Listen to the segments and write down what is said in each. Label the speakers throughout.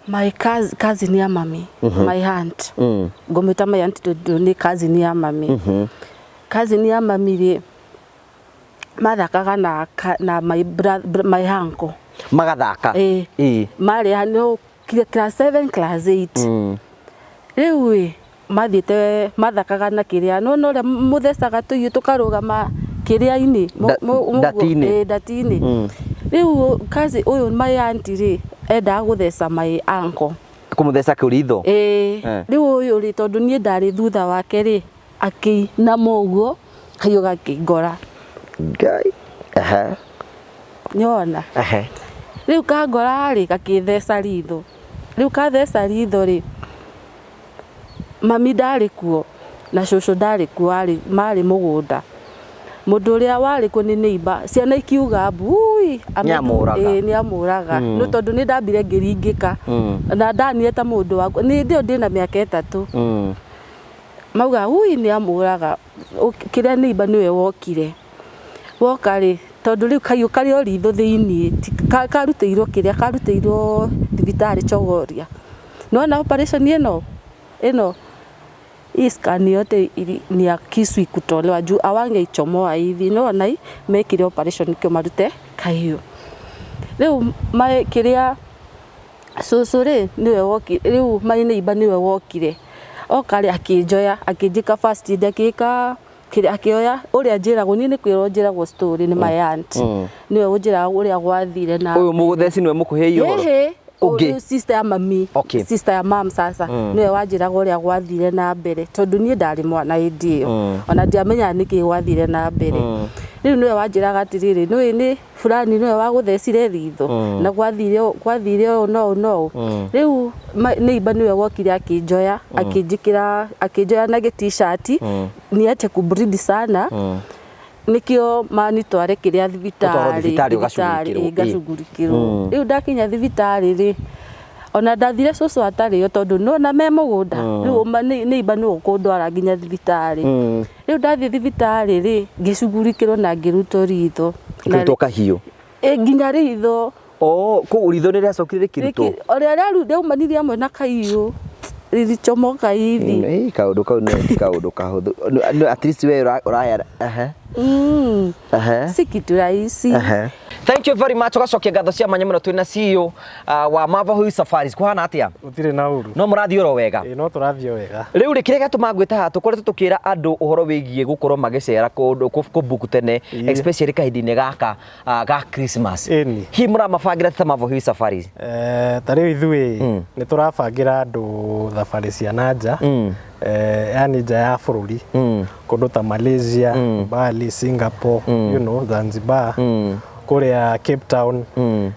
Speaker 1: My cousin ya mami, my aunt. Ngometa my aunt to ni cousin ya mami. Cousin ya mami ri mathakaga na my brother, my uncle.
Speaker 2: Magathaka.
Speaker 1: Mari hano class 7 class 8. Riu mathiete mathakaga na kiria no ria muthecaga tuyu tukarugama kiria-ini datini. Riu kazi uyu my auntie ri enda gutheca my uncle.
Speaker 2: Kumutheca kuritho.
Speaker 1: Riu uyu ri tondu nie ndari thutha wake ri akina moguo kayo gakingora.
Speaker 2: Ngai.
Speaker 1: Nyona. Riu kangora ri gakitheca ritho. Riu katheca ritho ri mami ndari kuo na cucu ndari kuo mari mugunda. Mundu uria wari ku ni neighbor ciana ikiuga bui
Speaker 2: ni
Speaker 1: amuraga no tondu ni ndambire ngiringika na ndanire ta mundu wa ni ndio ndina miaka 3 mauga ui ni amuraga kiria neighbor niwe woka ri tondu riu kayo kario ritho thiini karuteirwo kiria karuteirwo thibitari Chogoria no na operation ino iskani yote ni ya kisu ikutolewa juu awange ichomoa hivi no na mekire operation kio marute kahiyo. Riu mai kiria susure niwe woki riu mai neighbor niwe wokire okari akinjoya akinjika first dakika kiria akioya uria njiragwo ni kwiro njiragwo story ni my aunt niwe unjiraga uria gwathire na
Speaker 2: uyu mugutheci niwe mukuheiyo
Speaker 1: okay. Sister ya mami, sister ya mam sasa niwe wanjiraga uria gwathire na mbere tondu nie ndari mwana indio ona ndiamenya niki gwathire na mbere riu niwe wanjiraga atiriri ni fulani niwe waguthecire ritho na gwathire no riu neighbor niwe wokire akinjoya akinjoya na t-shirt ni ate kubreed sana nikio mani tware kiria thibitari gacugurikirwo riu ndakinya thibitari ri ona ndathire cucu atari yo tondu no na me mugunda riu neighbor no kundwara nginya thibitari riu ndathie thibitari ri ngicugurikirwo na ngiruto ritho
Speaker 2: kahiyo
Speaker 1: nginya ritho
Speaker 2: ku ritho ni riacokire kiruto
Speaker 1: oria riaumanirie amwe na kaiyo ririchomoka hivi
Speaker 2: kaundu kau ni kaundu kahuthu at least we uraya
Speaker 1: si kitu rahisi.
Speaker 2: Thank you very much. Ugacokia ngatho cia manya muno twina CEO wa Mavahui Safaris kuhana atia
Speaker 3: utire na uru
Speaker 2: no murathio ro wega
Speaker 3: no turathio wega
Speaker 2: riu rikire gatuma ngwita ha tukoretwo tukira andu uhoro wigie gukorwo magicera kundu kubuku tene especially kahindine gaka ga Christmas hi muramabangira ta Mavahui Safaris
Speaker 3: tariu ithui ni turabangira andu thabari cia nanja yani nja ya bururi kundu ta Malaysia Bali Singapore you know Zanzibar kuria Cape Town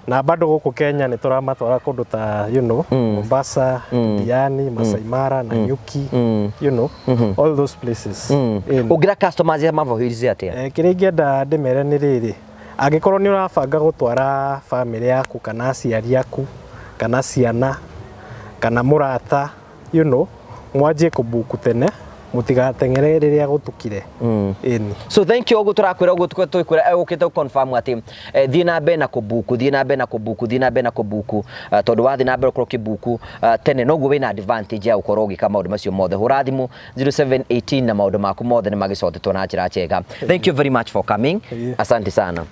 Speaker 3: na bado guku Kenya ni turamatwara kundu ta you know Mombasa Diani Masai Mara na Nyuki you know all those places
Speaker 2: ugira customers ya Mavahui atia
Speaker 3: kiria ngenda ndimere ni riri angikorwo ni urabanga gutwara family yaku kana aciari yaku kana ciana kana murata you know mwaje kubuku tene mutigatengere riria gutukire
Speaker 2: so thank you turakwira tukwira ukite confirm ati thie na be na kubuku tondu wathi na be kibuku tene noguo wina advantage ya ukorwo ugika maundu macio mothe hurathimu 0718 na maundu maku mothe ni magicotetwo na njira njega. Thank you very much for coming. Asante sana.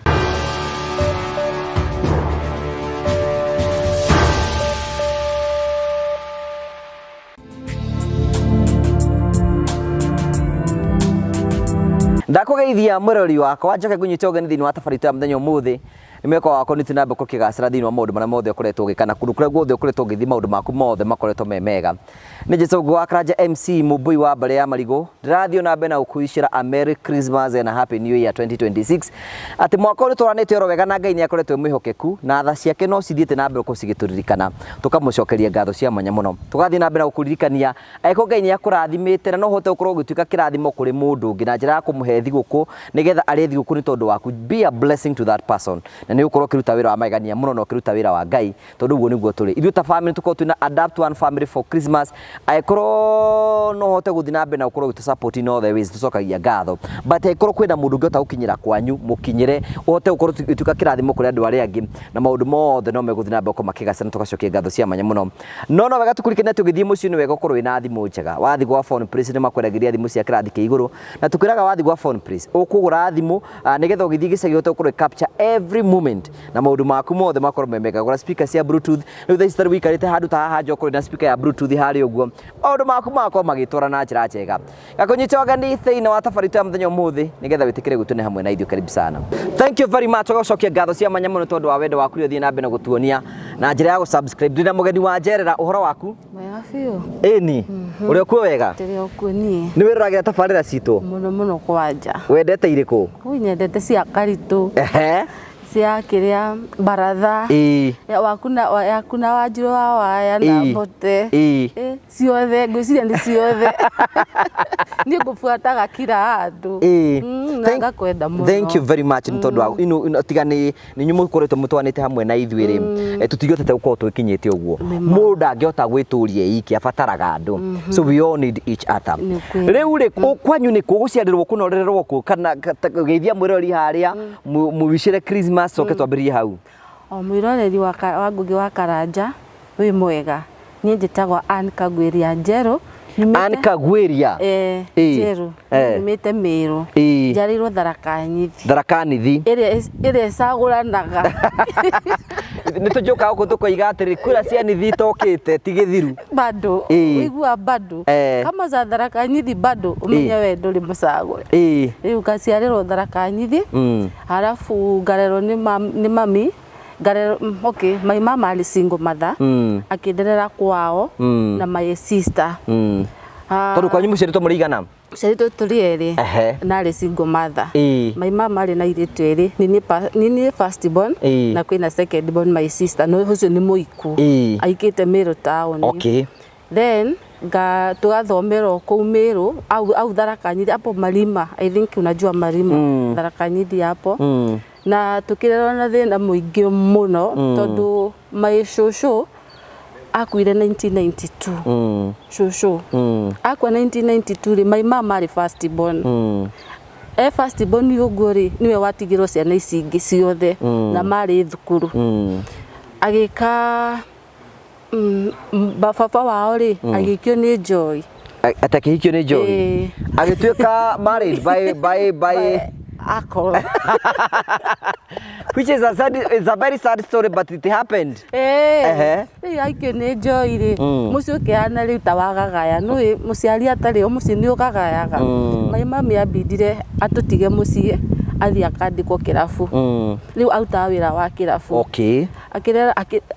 Speaker 2: Ndakugeithia murori wakwa njoke ngunyite ugeni thini wa tabarita muthenya umuthi nimeko wako nitinambe kukigacira thini wa maundu maria mothe ukoretwo ugikana kundu kuria guothe ukoretwo ugithi maundu maku mothe makoretwo memega ni Jesu wa Karanja MC Mubui wa Mbare ya Marigo ndirathio na mbe na ukuishira a Merry Christmas and a Happy New Year 2026 ati mwaka uri twaranite oro wega na Ngai ni akoretwo mwihokeku na tha ciake no cithiite na mbe kucigituririkana tukamucokeria ngatho cia mwanya muno tugathie na mbe na gukuririkania aiko Ngai ni akurathimite na no hote ukorwo gituika kirathimo kuri mundu ngi na njira ya kumuhe thiguku nigetha ari thiguku ni tondu waku be a blessing to that person na nĩ ũkorwo ũkĩruta wĩra wa magegania mũno na ũkĩruta wĩra wa Ngai tondũ ũguo nĩguo tũrĩ ithuĩ ta family tũkorwo twĩna adapt one family for Christmas aikorwo no hote gũthiĩ na mbere na ũkorwo ũgĩtũ support in all the ways tũcokagia ngatho but aikorwo kwĩna mũndũ ũngĩhota gũkinyĩra kwanyu mũkinyĩre ũhote gũkorwo ũtuĩka kĩrathimo kũrĩ andũ arĩa angĩ na maũndũ mothe no megũthiĩ na mbere gũkorwo makĩgacĩra tũgacokia ngatho cia mwanya mũno no wega tũkũrikane tũgĩthiĩ mũciĩ nĩ wega ũkorwo wĩna thimũ njega wathiĩ gwa Phone Prince nĩ makwenagĩria thimũ cia kĩrathi kĩa igũrũ na tũkwĩraga wathiĩ gwa Phone Prince ũkũgũra thimũ nĩgetha ũgĩthiĩ gĩcagi ũhote gũkorwo capture every moment na maũndũ maku mothe makorwo memega gũra speaker cia bluetooth rĩu thaa ici wĩikarĩte handũ ta haha njokorwo na speaker ya bluetooth harĩ ũguo maũndũ maku makorwo magĩtwara na njĩra njega Gakũnyicha ũgeni thĩinĩ wa tabarĩto ya mũthenya ũmũthĩ nĩgetha wĩtĩkĩre gũtũne hamwe na ithuĩ karibu sana thank you very much ũgacokia ngatho cia mwanya mũno tondũ wa wendo waku ũthiĩ na mbere na gũtuonia na njĩra ya gũsubscribe ndĩna mũgeni wa Njerera ũhoro waku
Speaker 1: Mwega biũ
Speaker 2: ĩni ũrĩ okuo wega
Speaker 1: ndĩrĩ okuo niĩ
Speaker 2: nĩ wĩroragĩra tabarĩra citũ
Speaker 1: mũno kwanja
Speaker 2: wendete irĩkũ
Speaker 1: nyendete cia Karitũ cia kĩrĩa Baratha yaku na Wanjirũ wa Waya na Mbote ciothe ngwĩciria nĩ ciothe niĩ ngũbuataga kila handũ na ngakwenda mũno
Speaker 2: thank you very much nĩ tondũ wa tiga nĩ inyuĩ mũkoretwo mũtwanĩte hamwe na ithuĩ rĩ tũtigĩhotete gũkorwo twĩkinyĩte ũguo mũndũ ndangĩhota gwĩtũria iki abataraga andũ so we all need each other rĩu rĩ kwanyu nĩ kũgũciarĩrwo kũnorererwo kũ kana geithia mwĩrori harĩa mũwicĩre Christmas soke twambĩrĩrie hau
Speaker 1: mwĩroreri wa Ngũgĩ wa Karanja wĩ mwega niĩ njĩtagwo Ann Kagwĩria Njerũ
Speaker 2: Ann Kagwĩria
Speaker 1: Njerũ nimĩte Mĩrũ njarĩirwo Tharaka Nithi ĩrĩa ĩcagũranaga
Speaker 2: nĩ tũnjũkaga gũkũ tũkoiga atĩrĩ kura cia Nithi itokĩte ti gĩthiru
Speaker 1: bado ũigua bado kama za Tharaka Nithi bado ũmenye we ndũrĩ mũcagũre rĩu ngaciarĩrwo Tharaka Nithi halafu ngarerwo nĩ mami ngarerwo okay my mama arĩ single mother akĩnderera kwao na my sister
Speaker 2: tondũ kwanyu mũciarĩtwo mũrĩigana
Speaker 1: ciarĩtwo tũrĩ erĩ na arĩ single mother my mama arĩ na airĩtu erĩ nĩ first born na kwĩna second born my sister no ũcio nĩ mũiku aikĩte Mĩrũ town then tugathomerwo kũu Mĩrũ au Tharaka Nithi hapo Malima I think unajua Malima Tharaka Nithi hapo na tukirerwo na thĩna mũingĩ mũno tondũ my shosho akuire 1992 shosho akwa 1992 rĩ my mama arĩ first born first born ũguo rĩ niwe watigirwo ciana ici ingĩ ciothe na marĩ thukuru agĩka baba wao rĩ agĩkio nĩ Joy
Speaker 2: atakĩhikio nĩ Joy agĩtuĩka married by
Speaker 1: Akol
Speaker 2: which is a very sad story but it happened
Speaker 1: aikio nĩ Joy rĩ mũciĩ ũkĩhana rĩu ta wagagaya nũĩ mũciari atarĩ o mũciĩ nĩ ũgagayaga my mami ambindire atũtige mũciĩ athiĩ akandĩkwo kĩrabu rĩu autaga wĩra wa kĩrabu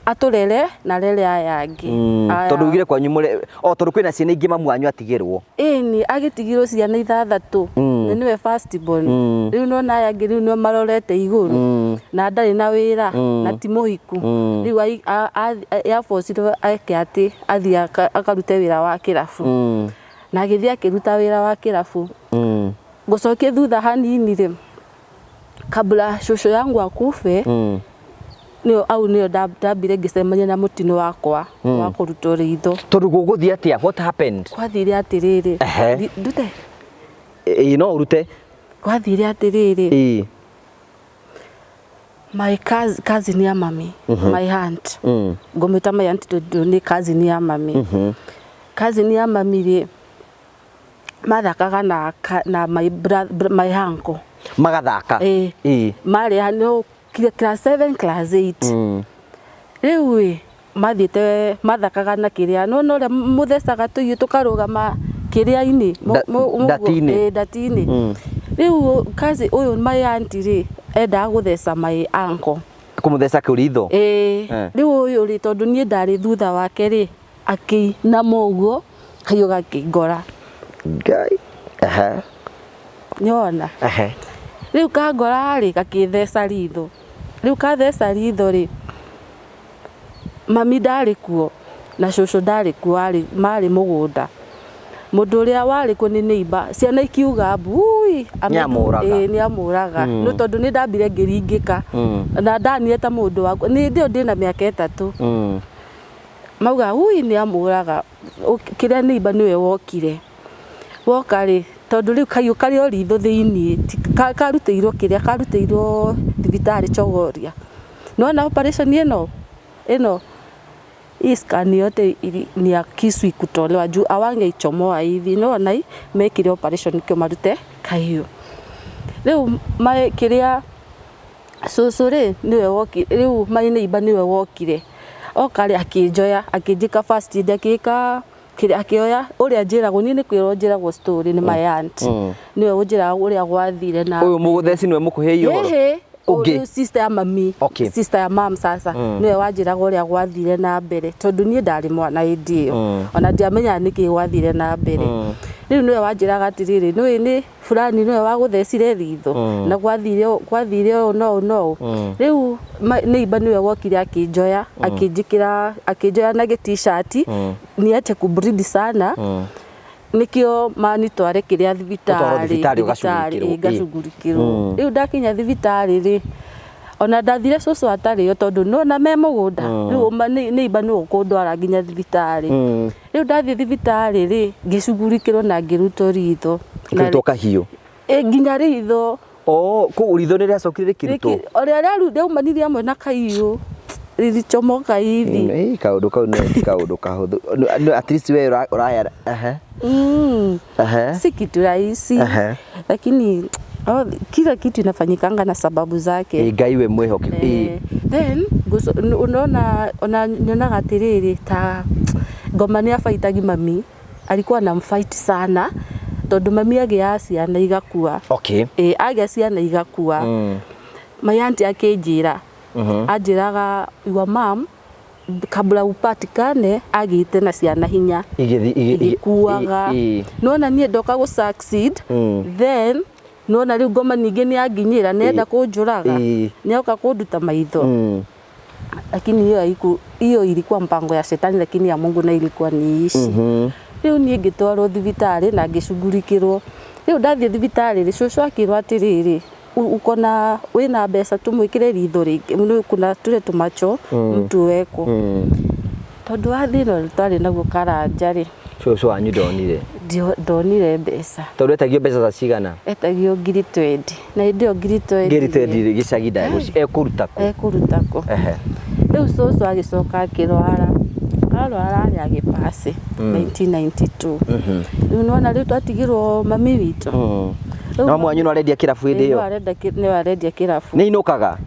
Speaker 1: atũrere na rere aya angĩ
Speaker 2: tondũ ugire kwanyu tondũ kwĩna ciana ingĩ mamu wanyu atigĩrwo
Speaker 1: ĩni agĩtigirwo ciana 6 na niwe first born rĩu no na aya angĩ rĩu nĩo marorete igũrũ na ndarĩ na wĩra na ti mũhiku rĩu yaforcirwo eke atĩ athiĩ akarute wĩra wa kĩrabu na agĩthiĩ akĩruta wĩra wa kĩrabu gũcokia thutha hanini rĩ kabla shosho yangu akufe nĩo ndambire ngĩcemania na mũtino wakwa wa kũrutwo ritho
Speaker 2: tondũ gũgũthiĩ atĩa what happened
Speaker 1: kwathire atĩrĩrĩ ndute
Speaker 2: no urute
Speaker 1: kwathire atĩrĩrĩ my cousin ya mami my aunt ngometa my aunt tondũ nĩ cousin ya mami cousin ya mami rĩ mathakaga na my uncle
Speaker 2: magathaka
Speaker 1: marĩ hanũ class 7 class 8 rĩu mathiĩte mathakaga na kĩrĩa no ũrĩa mũthecaga tũiũ tũkarũgama kĩrĩa-inĩ ndatinĩ rĩu kazi ũyũ my auntie rĩ endaga gũtheca my uncle
Speaker 2: kũmũtheca kĩritho
Speaker 1: rĩu ũyũ rĩ tondũ niĩ ndarĩ thutha wake rĩ akĩinama ũguo kaiũ gakĩngora nyona rĩu kangora rĩ gakĩtheca ritho rĩu katheca ritho rĩ mami ndarĩ kuo na shosho ndarĩ kuo marĩ mũgũnda mũndũ ũrĩa warĩ kuo nĩ neighbor ciana ikiuga mbui ui ni amuraga no tondu ni ndambire ngiringika na ndanire ta mundu wa ni ndio ndina miaka 3 mauga ui ni amuraga kiria neiba niwe wokire woka ri tondu riu kayu kari o ritho thiini karuteirwo kiria karuteirwo thibitari Chogoria no operation ino scan yote ni ya kisu ikutolewa juu awange ichomoa hivi na mekire operation kio marute kahiu riu mai kiria susuri niwe wokire riu mai neiba niwe wokire okari akinjoya akinjika first aid akika akioya uria njiragwo ni kwirwo njiragwo story ni my aunt niwe unjiraga uria gwathire na
Speaker 2: uyu mugutheci niwe mukuheiyo
Speaker 1: okay sister ya mami sister ya mam sasa niwe wanjiraga uria gwathire na mbere tondu nie ndari mwana indio ona ndiamenya niki gwathire na mbere riu niwe wanjiraga atiriri ni fulani niwe waguthecire ritho na gwathire no riu neiba niwe wokire akinjoya akinjoya na t-shirt ni ate kubreed sana nikio mani tware kiria thibitari ngacugurikirwo riu ndakinya thibitari ri ona ndathire cucu atari yo tondu no na me mugunda riu neiba ni ukundwara nginya thibitari riu ndathie thibitari ri ngicugurikirwo na ngiruto ritho
Speaker 2: kahiu
Speaker 1: nginya ritho
Speaker 2: ku ritho ni riacokire kiruto
Speaker 1: oria riaumanirie amwe na kahiu rilichomoka hivi
Speaker 2: kaundu kau ni kaundu kahuthu at least we uraya
Speaker 1: si kitu rahisi lakini kila kitu inafanyikanga na sababu zake
Speaker 2: Ngai we mwihoke
Speaker 1: then unaona nyonaga atiriri ta ngoma ni afaitagi mami alikuwa anamfight sana tondu mami agia ciana igakua agia ciana igakua my auntie akinjira ajiraga your mom kabla upatikane agite na ciana hinya igikuaga nona nie ndoka go succeed then nona riu ngoma ningi ni anginyira nenda kunjuraga nioka kunduta maitho lakini hiyo ilikuwa mpango ya shetani lakini ya Mungu na ilikuwa ni ishi riu nie ngitwarwo thibitari na ngicugurikirwo riu ndathie thibitari ri cucu akirwo atiriri ukona wina mbeca tumwikire ritho ringi kuna tule tumacho mtu weko tondu athino twari naguo karanja ri
Speaker 2: cucu wanyu
Speaker 1: ndonire mbeca
Speaker 2: tondu etagio mbeca za cigana
Speaker 1: etagio 20 na ndio 20
Speaker 2: gicagi ndaguci
Speaker 1: ekurutako riu cucu agicoka akirwara arwara ya gipasi 1992 riu nona riu twatigirwo mami witu
Speaker 2: no mwanyu no arendia kirabu hindi iyo
Speaker 1: ni arendia kirabu
Speaker 2: ni inukaga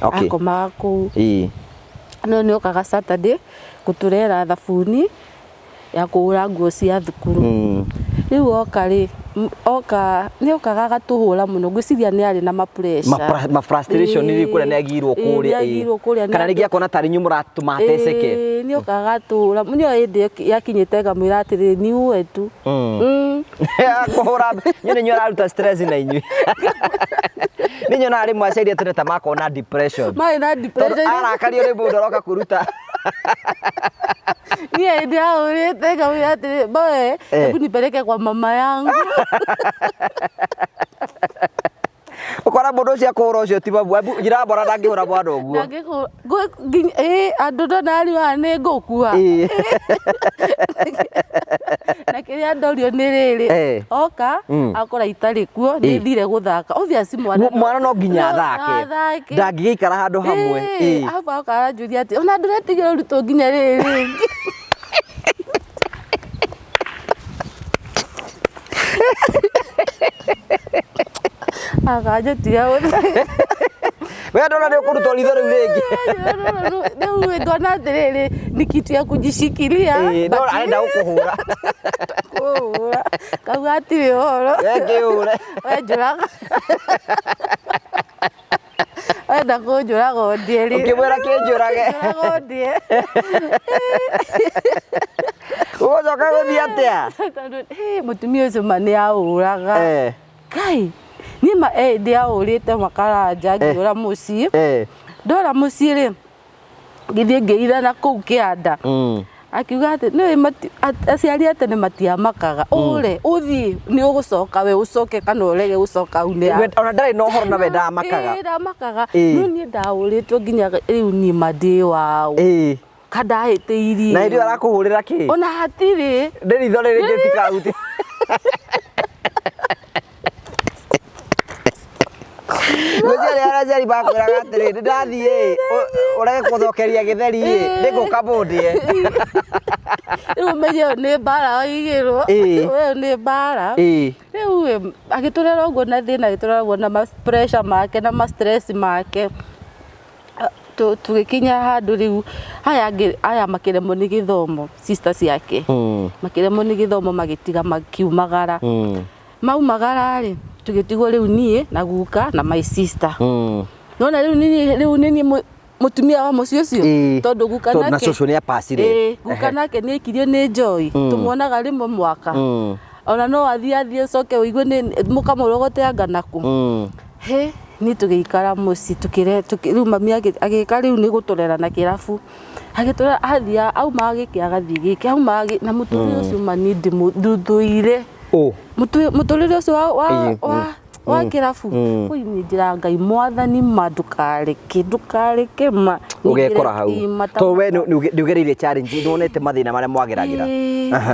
Speaker 1: akomaga kuu no ni okaga Saturday kuturera thabuni ya kuura nguo cia thukuru riu ni okaga gatuhura muno ngwiciria ni ari na
Speaker 2: ma frustration ni kuria ni agirwo kuria kana rigi akona tari nyu muratuma ateceke
Speaker 1: ni okaga tuhura munyo indi yakinyite gamwira atiri ni wetu
Speaker 2: kuhura nyone nyora ruta stress na inyu ni nyona ari mwaceria tureta makona depression arakario ni mundu roka kuruta
Speaker 1: nie ndio urete gamwira atiri boe hebu nipeleke kwa mama yangu
Speaker 2: ukora mundu cia kuhura ucio ti babu hebu njira bora ndangihura mwana uguo
Speaker 1: andu ndonari wa ni ngukua na kiria ndorio ni riri oka akora itari kuo ni thire guthaka obviously
Speaker 2: mwana no nginya athake ndangigikara handu hamwe
Speaker 1: hapa oka njuria ati ona nduretigire ruto nginya riri akaje tia
Speaker 2: we ndona ni ukuruta ritho riu ringi
Speaker 1: riu ndona atiriri ni kitu ya kujishikilia
Speaker 2: no arenda gukuhura
Speaker 1: kauga atiri horo
Speaker 2: kiure
Speaker 1: we njuraga wenda kunjuraga ondie ri
Speaker 2: ukimwira kinjurage
Speaker 1: ondie
Speaker 2: ugocoka guthii atia
Speaker 1: mutumia ucio ma ni auraga kai ni ma ndi aurite makaranja ngiura mucii ndora mucii ri ngithie ngiithana kuu kianda akiuga ati no aciari ate ne matiamakaga ure uthi ni ugucoka we ucoke kana urege gucoka une
Speaker 2: ona ndari no horo na we ndamakaga
Speaker 1: ndamakaga no ni ndauritwo nginya riu ni madi wao kadahite iri
Speaker 2: na irio arakuhurira ki
Speaker 1: ona hatiri
Speaker 2: nderitho riri ngitikauti Gojari arajari bakwiraga atiri ndathie urege kuthokeria githeri ndiguka bundie
Speaker 1: umenye ni bara igirwo we ni bara riu agiturera uguo na thina agiturera uguo na pressure make na stress make tugikinya handu riu aya makiremwo ni githomo sisters yake makiremwo ni githomo magitiga makiumagara maumagara ri tugitigwo riu nie na guka na my sister nona riu nini mutumia wa mucio cio tondu guka nake
Speaker 2: na coco ni apacire
Speaker 1: guka nake ni ikirio ni Joy tumuonaga rimwe mwaka ona no athie coke uigue ni mukamorogoteanga naku he ni tugiikara muci riu mami agika riu ni guturera na kirabu agiturera athia auma agikiaga thigiki auma na mutumia ucio mani ndimuthuire muturire ucio wa kirabu koi ni ndira Ngai mwathani mandukareke ma
Speaker 2: ugekora hau to we ndugereire challenge nonete mathina maria mwageragira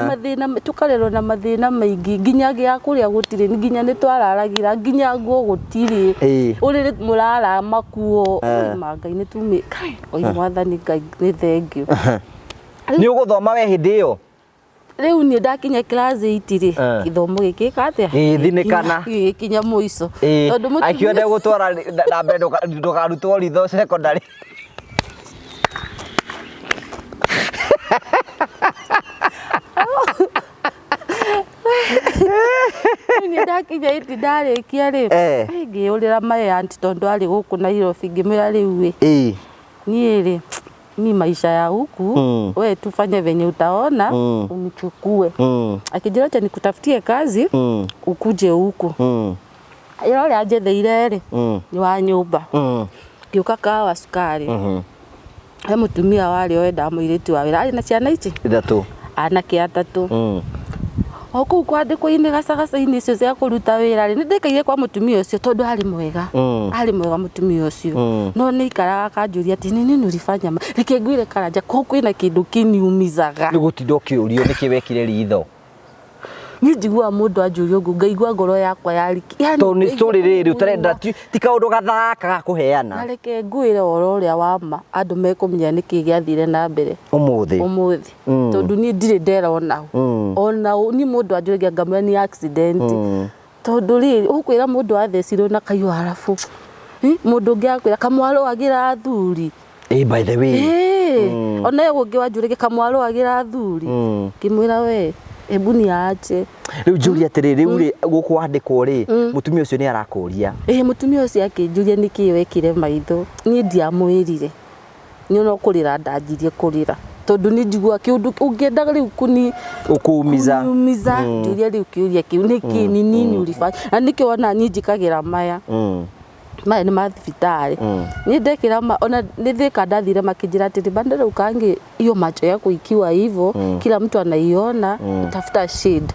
Speaker 1: mathina tukarerwo na mathina maingi nginya gya kuria gutiri nginya ni twararagira nginya nguo gutiri uri murara makuo Ngai ni tumi oi mwathani Ngai ni thengio
Speaker 2: ni uguthoma we hindi iyo
Speaker 1: riu ni ndakinya class 8 ri githomo giki katia
Speaker 2: thinikana
Speaker 1: gikinya muico
Speaker 2: tondu mutu akione gutwara na mbendo ndukarutwo ritho secondary
Speaker 1: ni ndakinya 8 ndarikia ri ngiurira my aunt tondu ari guku Nairobi ngimira riu ni ri ni maisha ya huku we tufanye venye utaona unichukue akijira cha nikutafutie kazi ukuje huku ilo le ajetheire ri ni wa nyumba kiuka kawa sukari he mutumia wari wenda muiritu wa wira ari na ciana ici
Speaker 2: ithatu
Speaker 1: anake atatu oku kwandikwo ini gacagaca-ini icio cia kuruta wira ri ndikaire kwa mutumia ucio tondu ari mwega mutumia ucio no ni ikaraga akanjuria ati nini ulifanya reke ngwire karanja ko kwina kindu kiniumizaga
Speaker 2: ni gutindo kiurio niki wekire ritho
Speaker 1: ni njigua mundu anjuria ugu ngaigua ngoro yakwa yariki
Speaker 2: to ni story riri utarenda ti kaundu gathaka gakuheana
Speaker 1: reke ngwire oro uria wama andu mekumenya niki giathire na mbere umuthi tondu ni ndire nderona ona ni mundu anjuria ngamwe ni accident tondu riri ukwira mundu athecirwo na kayu harafu mundu ngiakwira kamwaro agira athuri
Speaker 2: by the way
Speaker 1: ona yego ngiwanjuria kamwaro agira athuri kimwira we ebuni ache
Speaker 2: riu Julia terere uri gukwandikwo ri mutumia ucio ni arakuria
Speaker 1: mutumia ucio akinjuria niki wekire maitho ni ndiamwirire ni ono kurira ndanjirie kurira tondu ni njigua kiundu ungiendaga riu kuni
Speaker 2: ukuumiza
Speaker 1: Julia riu kiuria kiu niki nini ulifanya na niki wona njikagira maya maya ni mathibitari ni ndekira ona nithika ndathire makijira ati bandera ukangi hiyo macho yako ikiwa hivyo kila mtu anaiona tafuta shade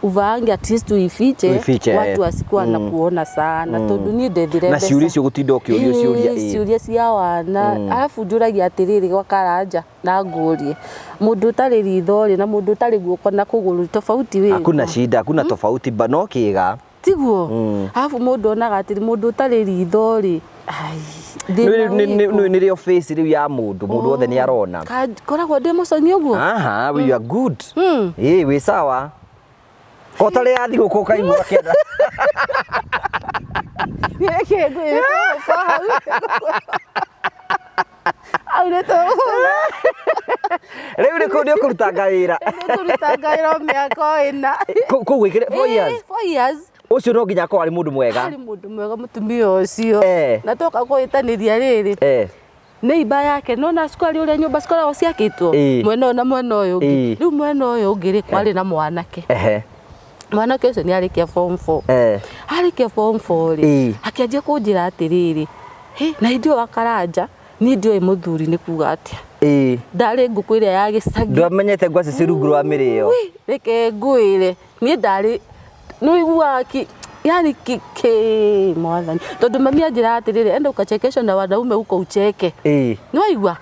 Speaker 1: uvange at least uifiche watu wasikuwa na kuona sana tondu ni ndethire
Speaker 2: na ciuria cio gutinda ukiuria
Speaker 1: ciuria cia wana alafu njuragia atiriri gwa karanja na ngurie mundu utari ritho na mundu utari guoko na kuguru tofauti we
Speaker 2: hakuna shida hakuna tofauti no kiga
Speaker 1: tiguo alafu mundu onaga atiri mundu utari ritho ri
Speaker 2: ni rio face riu ya mundu othe ni arona
Speaker 1: koragwo ndi muconi uguo
Speaker 2: we are good we sawa kotale athi guko kaimwa kenda
Speaker 1: yeke ngwe kwa hau aureto
Speaker 2: riu ni kundio kurutanga wira
Speaker 1: miaka ina
Speaker 2: ku gwikire 4
Speaker 1: years
Speaker 2: ucio no nginya ko ari mundu mwega
Speaker 1: mutumia ucio na toka kuitaniria riri neighbor yake nona sukari ule nyumba sukari ciakitwo mwena na mwena uyu ungi riu mwena uyu ungi ri kwari na mwanake mwanake ucio ni arikia form 4 arikia form 4 ri akianjia kunjira atiriri na indio wakaranja ni ndio muthuri ni kuga atia ndari nguku iria ya gicagi
Speaker 2: ndamenyete ngwaci cirungu rwa mirio
Speaker 1: reke ngwire ni ndari no igua ki yani kike mwathani tondu mami anjira atiriri enda ukachekesha na wanaume uko ucheke no igua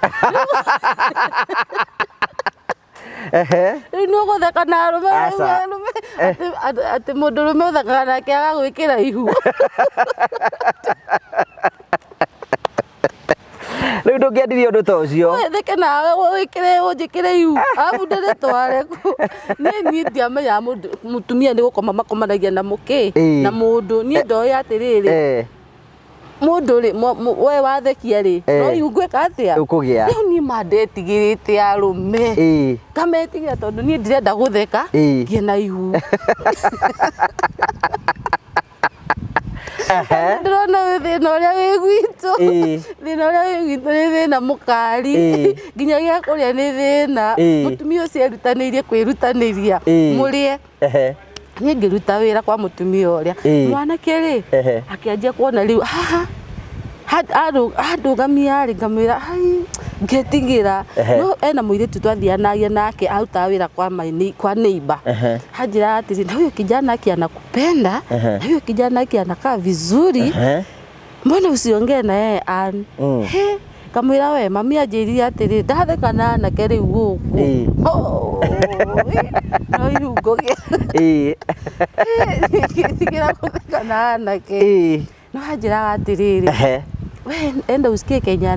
Speaker 1: no gutheka na arume ati mundu rume uthekaga nake agagwikira ihu
Speaker 2: riu ndungiendirie undu ta ucio
Speaker 1: theke nawe wikire unjikire ihu abu ndere tware ku ni ndiamenya mutumia ni gukoma makomanagia na muki na mundu ni ndoya atiriri mundu ri we wathekia ri no igweka atia
Speaker 2: ukugia
Speaker 1: ni mandetigirite arume kametigira tondu ni ndirenda gutheka ngiena ihu ndrona thina uria wi gwitu thina uria wi gwitu ni thina mukari nginyagia kuria ni thina mutumia ucio erutanirie kwirutaniria murie ni ngiruta wira kwa mutumia uria mwanake ri akianjia kuona riu andugamia ri ngamwira hai ngetigira no ena muiritu twathianagia nake aruta wira kwa neighbor hajira atiri na huyo kijana aki anakupenda na huyo kijana aki anakaa vizuri mbona usiongee na yeye he kamwira we mami ajiri atiri ndathekana na keri guku no yugoge tigira kuthekana nake no hajira atiriri we enda usikie Kenya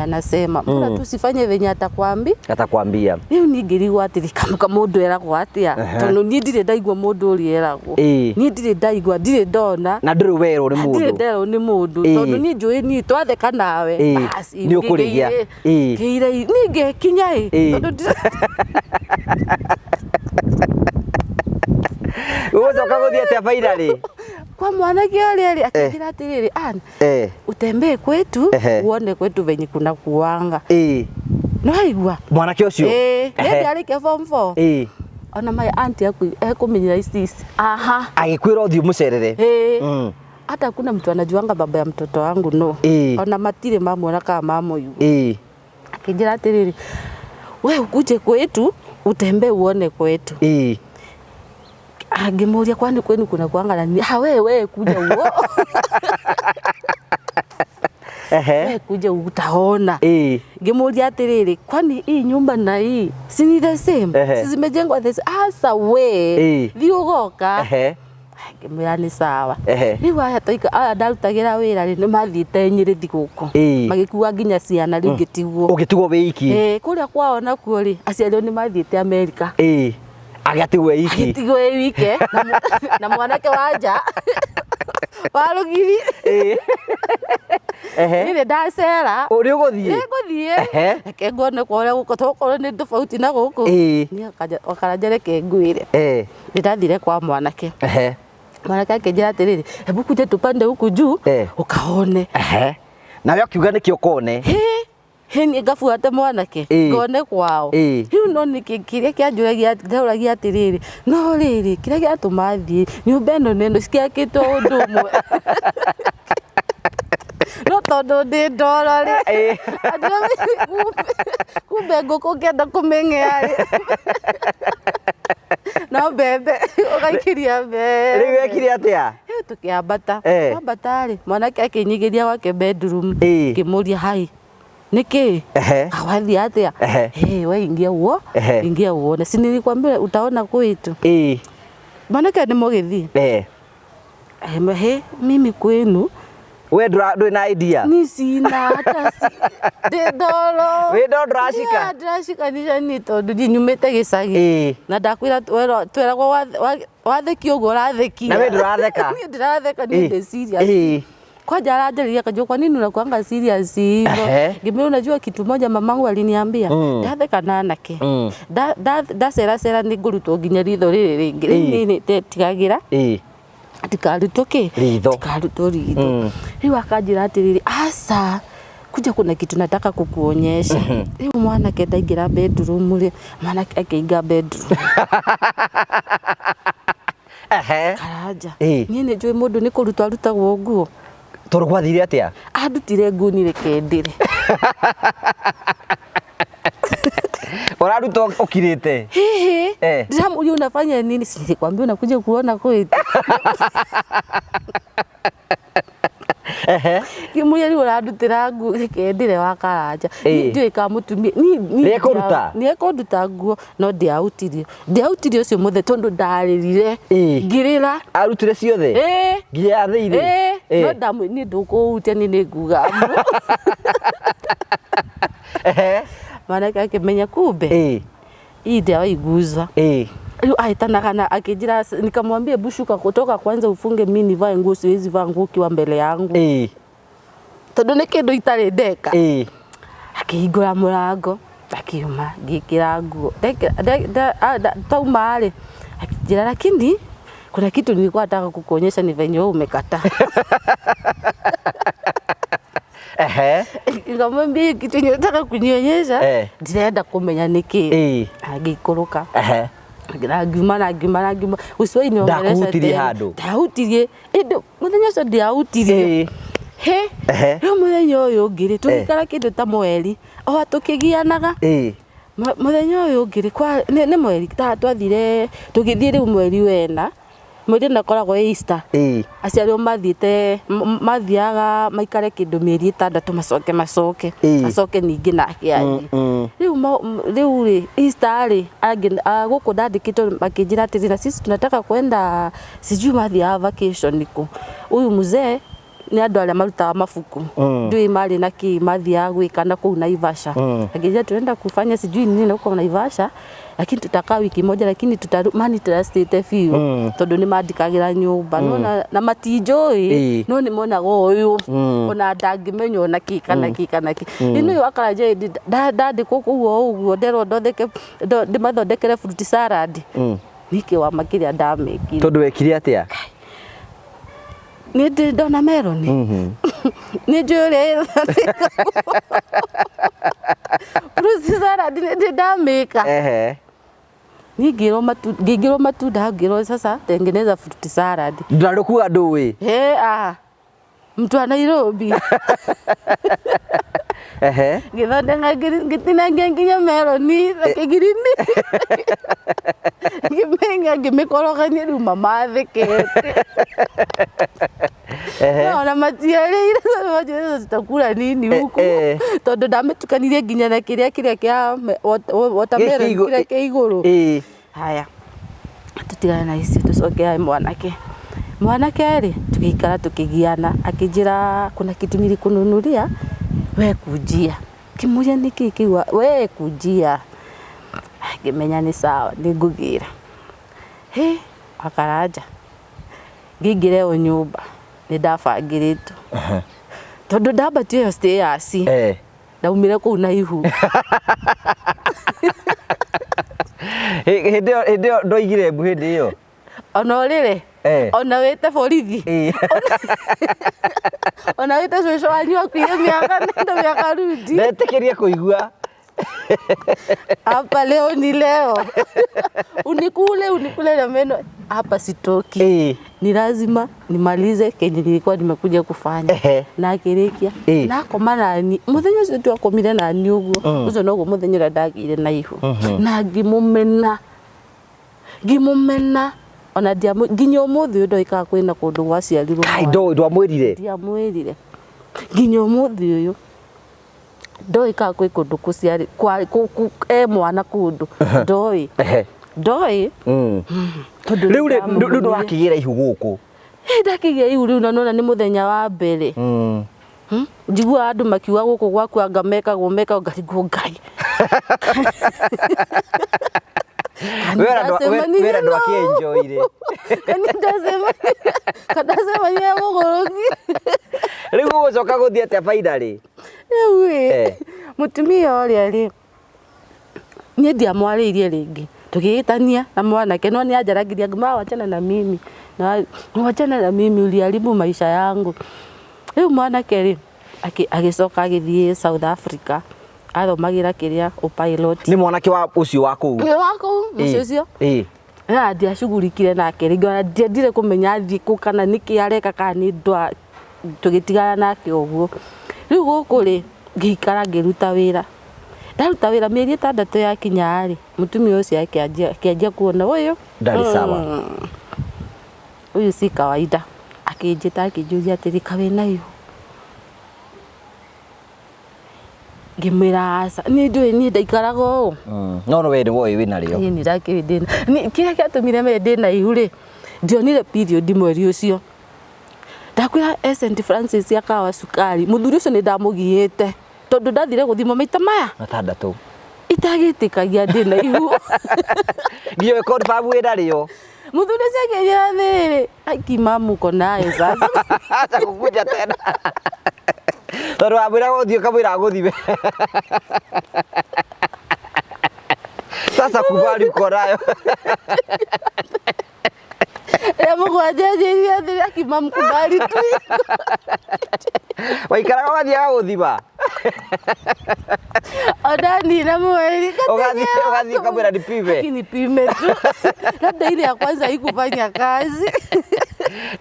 Speaker 1: anasema mbona tusifanye venye atakwambia niu ningirigwa atiri kama mundu eragwo atia tondu ni ndire ndaigwa mundu uri eragwo ni ndire ndaigwa ndire ndona
Speaker 2: na ndire werwo ni mundu
Speaker 1: ndire ndero ni mundu tondu ni njui ni twatheka nawe
Speaker 2: basi ni ukurigia
Speaker 1: kiire ni ngekinya tondu
Speaker 2: ucoka guthie atia finally
Speaker 1: kwa mwanake uri akigira atiriri utembee kwetu uone kwetu venye kuna kuanga no aigua
Speaker 2: mwanake ucio
Speaker 1: ndi arike form 4 ona my auntie akumenyera ici
Speaker 2: agikwira uthio mucerere
Speaker 1: hata kuna mtu anajuanga baba ya mtoto wangu no ona matire mamwona kama mamoyu akijira atiriri we ukuje kwetu utembee uone kwetu agimuria kwani kwenu kuna kuanga na wewe kuja uo wewe kuja utaona gimuria atiriri kwani hii nyumba na hii si ni the same si zimejengwa the same asa we thiugoka ngimwira ni sawa riu aya toika ndarutagira wira ri ni mathiite Nyeri thiguku magikua nginya ciana riu
Speaker 2: ugitigwo wiki
Speaker 1: kuria kwao nakuo ri aciari ni mathiite America
Speaker 2: agatigwo
Speaker 1: wike na mwanake wanja warugiri ni ndacera
Speaker 2: uri uguthie
Speaker 1: ke ngone kwaria guko tokorwo ni tofauti na guku ni akaranjere ke ngwire ndathire kwa mwanake mwanake akijira atiriri hebu kuje tupande huku juu ukaone
Speaker 2: nawe akiuga nikio kone
Speaker 1: heni gafuata mwanake ngone kwao riu no nikikiria kianjuragia atiriri no riri kiria giatumathie nyumba ino neno cikiakitwo undu umwe no tondu ndi ndoro ri kumbe nguku ngenda kumeng'ea ri no mbembe ugaikiria mbembe
Speaker 2: riu wekire atia
Speaker 1: riu tukiambata ri mwanake akinyigiria wake bedroom kimuria hai niki awathi atia we ingia uo na si nilikwambia utaona kwetu mwanake ni mugithi mimi kwenu
Speaker 2: we ndui na idea
Speaker 1: ni sina hata si ndoro
Speaker 2: we ndorashika
Speaker 1: ndashikanisha ni tondu nyumite gicagi na ndakwira tweragwo watheki uguo ratheki
Speaker 2: na we nduratheka
Speaker 1: ni ndiratheka ni ndi serious kwa jara ajalia kajua kwa nini unakuanga serious hivyo ngime unajua kitu moja mamangu aliniambia ndatheka na anake sera ni ngurutwo nginya ritho riri ringi nini tigagira tikarutũke tikarutwo ritho riu akanjira atiriri asa kuja kuna kitu nataka kukuonyesha riu mwanake ndaingira bedroom ri mwanake akainga bedroom karaja niĩ nĩ njũĩ mũndũ nĩ kũrutwo arutagwo nguo
Speaker 2: Toro gwathire atia?
Speaker 1: Andutire nguni rekendire.
Speaker 2: Oraruta ukirite.
Speaker 1: Ndiramuri unafanya nini? Silikwambia unakuja kuona kwetu. Kimuya ni urandutira nguni kendire wa Karanja. Ndio ikamutumia ni ekoruta nguo no ndiautirio ucio muthe tondu ndaririre ngirira
Speaker 2: arutire ciothe nginya thiire
Speaker 1: no ndamu ni ndukuhutia ni nguga maana akimenya kumbe ndio aiguza aitanaga na akijira, nikamwambia bushuka kutoka kwanza ufunge mimi nivae nguo, siwezi vaa nguo kiwa mbele yangu tondu ni kindu itari ndeka akihingura murango akiuma ngikira nguo tauma ri akijira, lakini kuna kitu nilikuwa nataka kukuonyesha ni venye wewe umekata. Nikamwambia kitu nataka kunionyesha ndirenda kumenya niki agikuruka Nagima uswaini omeresha tena ndahutirie indo muthenya ucio ndiahutirie no muthenya uyu ngiri turikara kindu ta mweri o tukigianaga muthenya uyu ngiri kwa ni mweri twathire tugithie riu mweri wena mweri na koragwo Easter aciari mathiaga maikare kindu mieri 6 macoke ningi nake athi riu ri Easter ri guku ndandikitwo makinjira ati na sisi tunataka kwenda sijui mathia vacation ku uyu mzee ni andu aria marutaga mabuku ndui mari na ki mathia gwikana kuu Naivasha akija tuenda kufanya sijui nini huko Naivasha, lakini tutakaa wiki moja, lakini tutamani tutastate few tondu ni mandikagira nyumba no na matinjoi no ni mona uyu ona ndangimenyo na kikana ino yo Akaranja ndandikwo kuo uguo ndero ndotheke ndimathondekere fruit salad niki wa makiria ndamekire
Speaker 2: tondu wekire atia
Speaker 1: ni ndona meloni ni jure fruit salad ni ndameka ngigiro matunda ngiro sasa tengeneza fruit salad
Speaker 2: ndarukuga ndui
Speaker 1: mtu wa Nairobi ngithondeka ngitinangia nginya meloni akigirini ngimenga ngimikorogania riu mamathikete ona matiarĩire zitakura nini huku tondu ndametukanirie nginya na kiria kia watermelon kiria kia iguru haya tutigana na ici tucoke mwanake ri tukikara tukigiana akijira kuna kitu nilikununulia we kujia kimuria niki kiwa we kujia ngimenya ni sawa ningugira Akaranja ngingire o nyumba ni ndabangiritwo tondu ndabatio yo stairs ndaumire kuu na ihu
Speaker 2: hindi ndoigire mbu hindi iyo
Speaker 1: ona urire ona wete borithi ona wete cucu wanyu akuire miaka rudi
Speaker 2: ndetekeria kuigua
Speaker 1: hapa leo ni leo unikule na meno hapa sitoki ni lazima nimalize kenye nilikuwa nimekuja kufanya na akirikia na komarani muthenya ucio tu akomire na ni uguo ucio no muthenya ndagire na ihu na ngimumena ona nginya umuthi ndo ikaga kwina kundu gwaciarirwo
Speaker 2: ndamwirire
Speaker 1: ndiamwirire nginya umuthi uyu ndoi ka kwi kundu kuciari kwa mwana kundu ndoi
Speaker 2: riu ndo akigira ihu guku
Speaker 1: ndakigira ihu riu nona ni muthenya wa mbere njigua andu makiuga guku gwaku angameka ngarigwo ngai
Speaker 2: wera ndo akienjoyire
Speaker 1: kadasema ni amogorogi
Speaker 2: riu gucoka guthie atia finally
Speaker 1: mutumia uria ri ni ndiamwariirie ringi tukigitania na mwanake no ni anjaragiria ngima wachana na mimi uliharibu maisha yangu. Riu mwanake ri agicoka agithie South Africa athomagira kiria upilot
Speaker 2: ni mwanake wa ucio wako
Speaker 1: ucio na ndiashugurikire nake ringi ndiendire kumenya thiku kana niki areka kana ni ndwa tugitigana nake uguo riu gukuri ngikara ngiruta wira ndaruta wira mieri 6 yakinya ri mutumia ucio akianjia kuona uyu
Speaker 2: ndari sawa
Speaker 1: uyu si kawaida akinjita akinjuria atiri kawe nayo ngimwira asa ni ndui ni ndaikaraga uu
Speaker 2: no we ni woi wina rio
Speaker 1: ni ndaki ndina ni kira kiatumire me ndina ihuri ndionire period mweri ucio ndakwira St Francis akawa sukari muthuri ucio ni ndamugiite tondu ndathire guthimo maita maya
Speaker 2: 6
Speaker 1: itagitikagia ndina ihu
Speaker 2: ngiyo confirm wina rio
Speaker 1: muthuri ucio akigira thiri akimamu konaye sasa
Speaker 2: acha kukuja tena tondu wamwira guthio kamwira guthiwe sasa kubali uko nayo
Speaker 1: mugwajajeria thiri akimamu kubali tu
Speaker 2: waikaraga wathia guthima
Speaker 1: odani na mweri
Speaker 2: ugathi kamwira
Speaker 1: nipime tu labda ile ya kwanza haikufanya kazi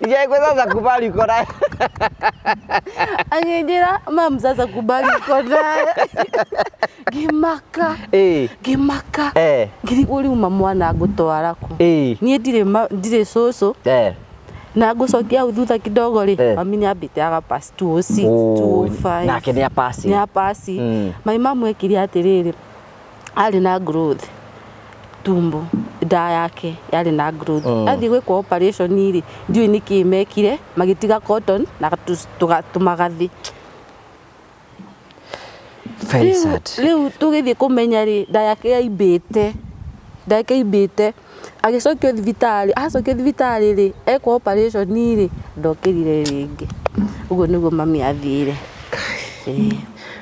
Speaker 2: nije kwa sasa kubali uko nayo
Speaker 1: angenjera mam sasa kubali uko nayo gimaka ngiri uri uma mwana gutwaraku nie ndire soso na gucokia uthutha kidogo ri mami nyambite aga pass 206 205
Speaker 2: nake ni
Speaker 1: apasi mai mamu ekiri atiriri ari na growth tumbo nda yake yari na growth athi gwikwa operation iri ndiu niki mekire magitiga cotton na tumagathi riu tugithie kumenya ri nda yake yaibite agicokio thibitari ri ekwa operation iri ndokirire ringi uguo niguo mami athire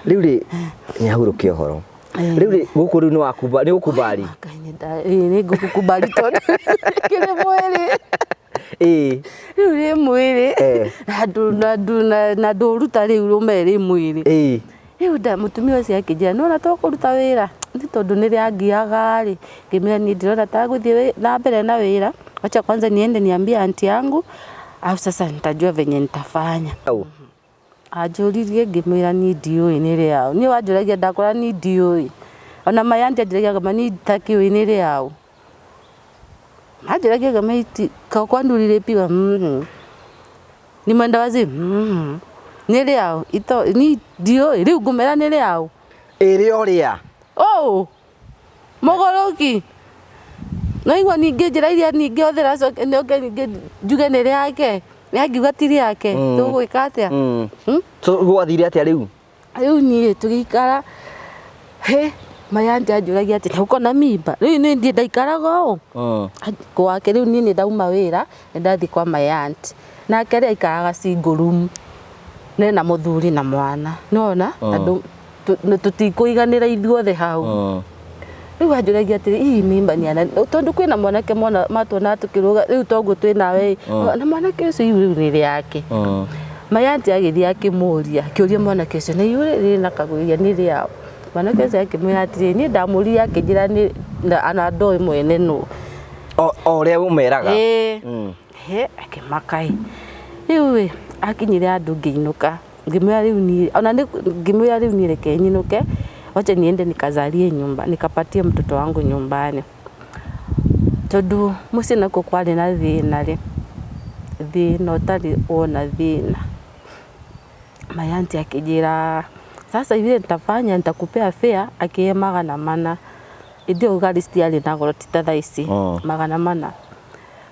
Speaker 2: riu ri nyahurukia horo riu ri guku riu ni gukubali
Speaker 1: ni gukubali tondu kire mwiri riu ri mwiri na nduruta riu rumeri mwiri riu mutumia ucio akinjira nona tukuruta wira ni tondu ni riangiaga ri ngimira ni ndirona ta guthie na mbere na wira acha kwanza niende niambie anti yangu au sasa nitajua venye nitafanya ajuririe ngimira ni ndioi ni riao ni wanjuragia ndakora ni ndioi ona mayanti ajuragia kama ni takiwi ni riao ajuragia kama iti kwandurire piwa ni mwenda wazi ni riao ito ni ndioi riu ngumera ni riao
Speaker 2: rio ria
Speaker 1: mogoroki naigua ninge njira iria ninge othera coke ninge njuge ni riake niangiuga ti riake tugwika atia
Speaker 2: gwathire atia riu
Speaker 1: ni tugikara mayanti anjuragia ati uko na mimba riu ni ndie ndaikaraga uu gwake riu ni ndauma wira ndathi kwa mayanti nake ri aikaraga single room nena muthuri na mwana nona andu tutikuiganira ithuothe hau riu anjuragia ati ii mimba ni ana tondu kwina mwanake matona tukiruga riu tongu twinawe na mwanake ucio riu ni riake mayanti agithia akimuria kiuria mwanake ucio ni yure rina kaguria ni riao mwanake ucio akimwira atiri ni ndamuria akinjira ni ana ndoi mwene nu
Speaker 2: ria umeraga
Speaker 1: akimakai riu akinyire andu ngiinuka ngimwira riu ni ona ngimwira riu ni reke nyinuke wacha niende nikazalie nyumba nikapatie mtoto wangu nyumbani tondu muci nako kwari na thina utari ona thina mayanti akijira sasa hivi nitafanya nitakupea fare akiye 400 ndio gari stiali na goro tithaisi 400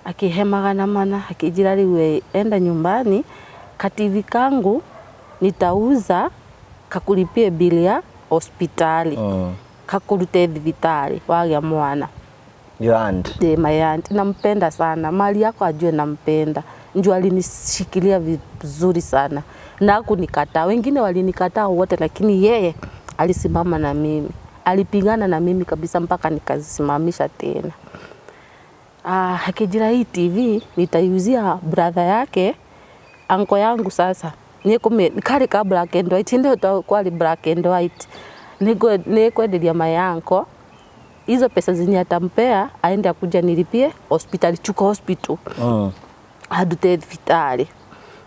Speaker 1: akihe 400 akijira riu enda nyumbani kativi kangu nitauza kakulipie bili ya hospitali kakurute thibitari wagia mwana mayanti nampenda sana mali yako ajue nampenda njoo alinishikilia vizuri sana na kunikataa wengine walinikataa wote lakini yeye alisimama na mimi alipigana na mimi kabisa mpaka nikazisimamisha tena akijira hii TV nitaiuzia brother yake anko yangu sasa nikume kale ka black and white ndio kwa black and white nikwenderia mayanko hizo pesa zenye atampea aende akuja nilipie hospitali chuko hospital adute vitali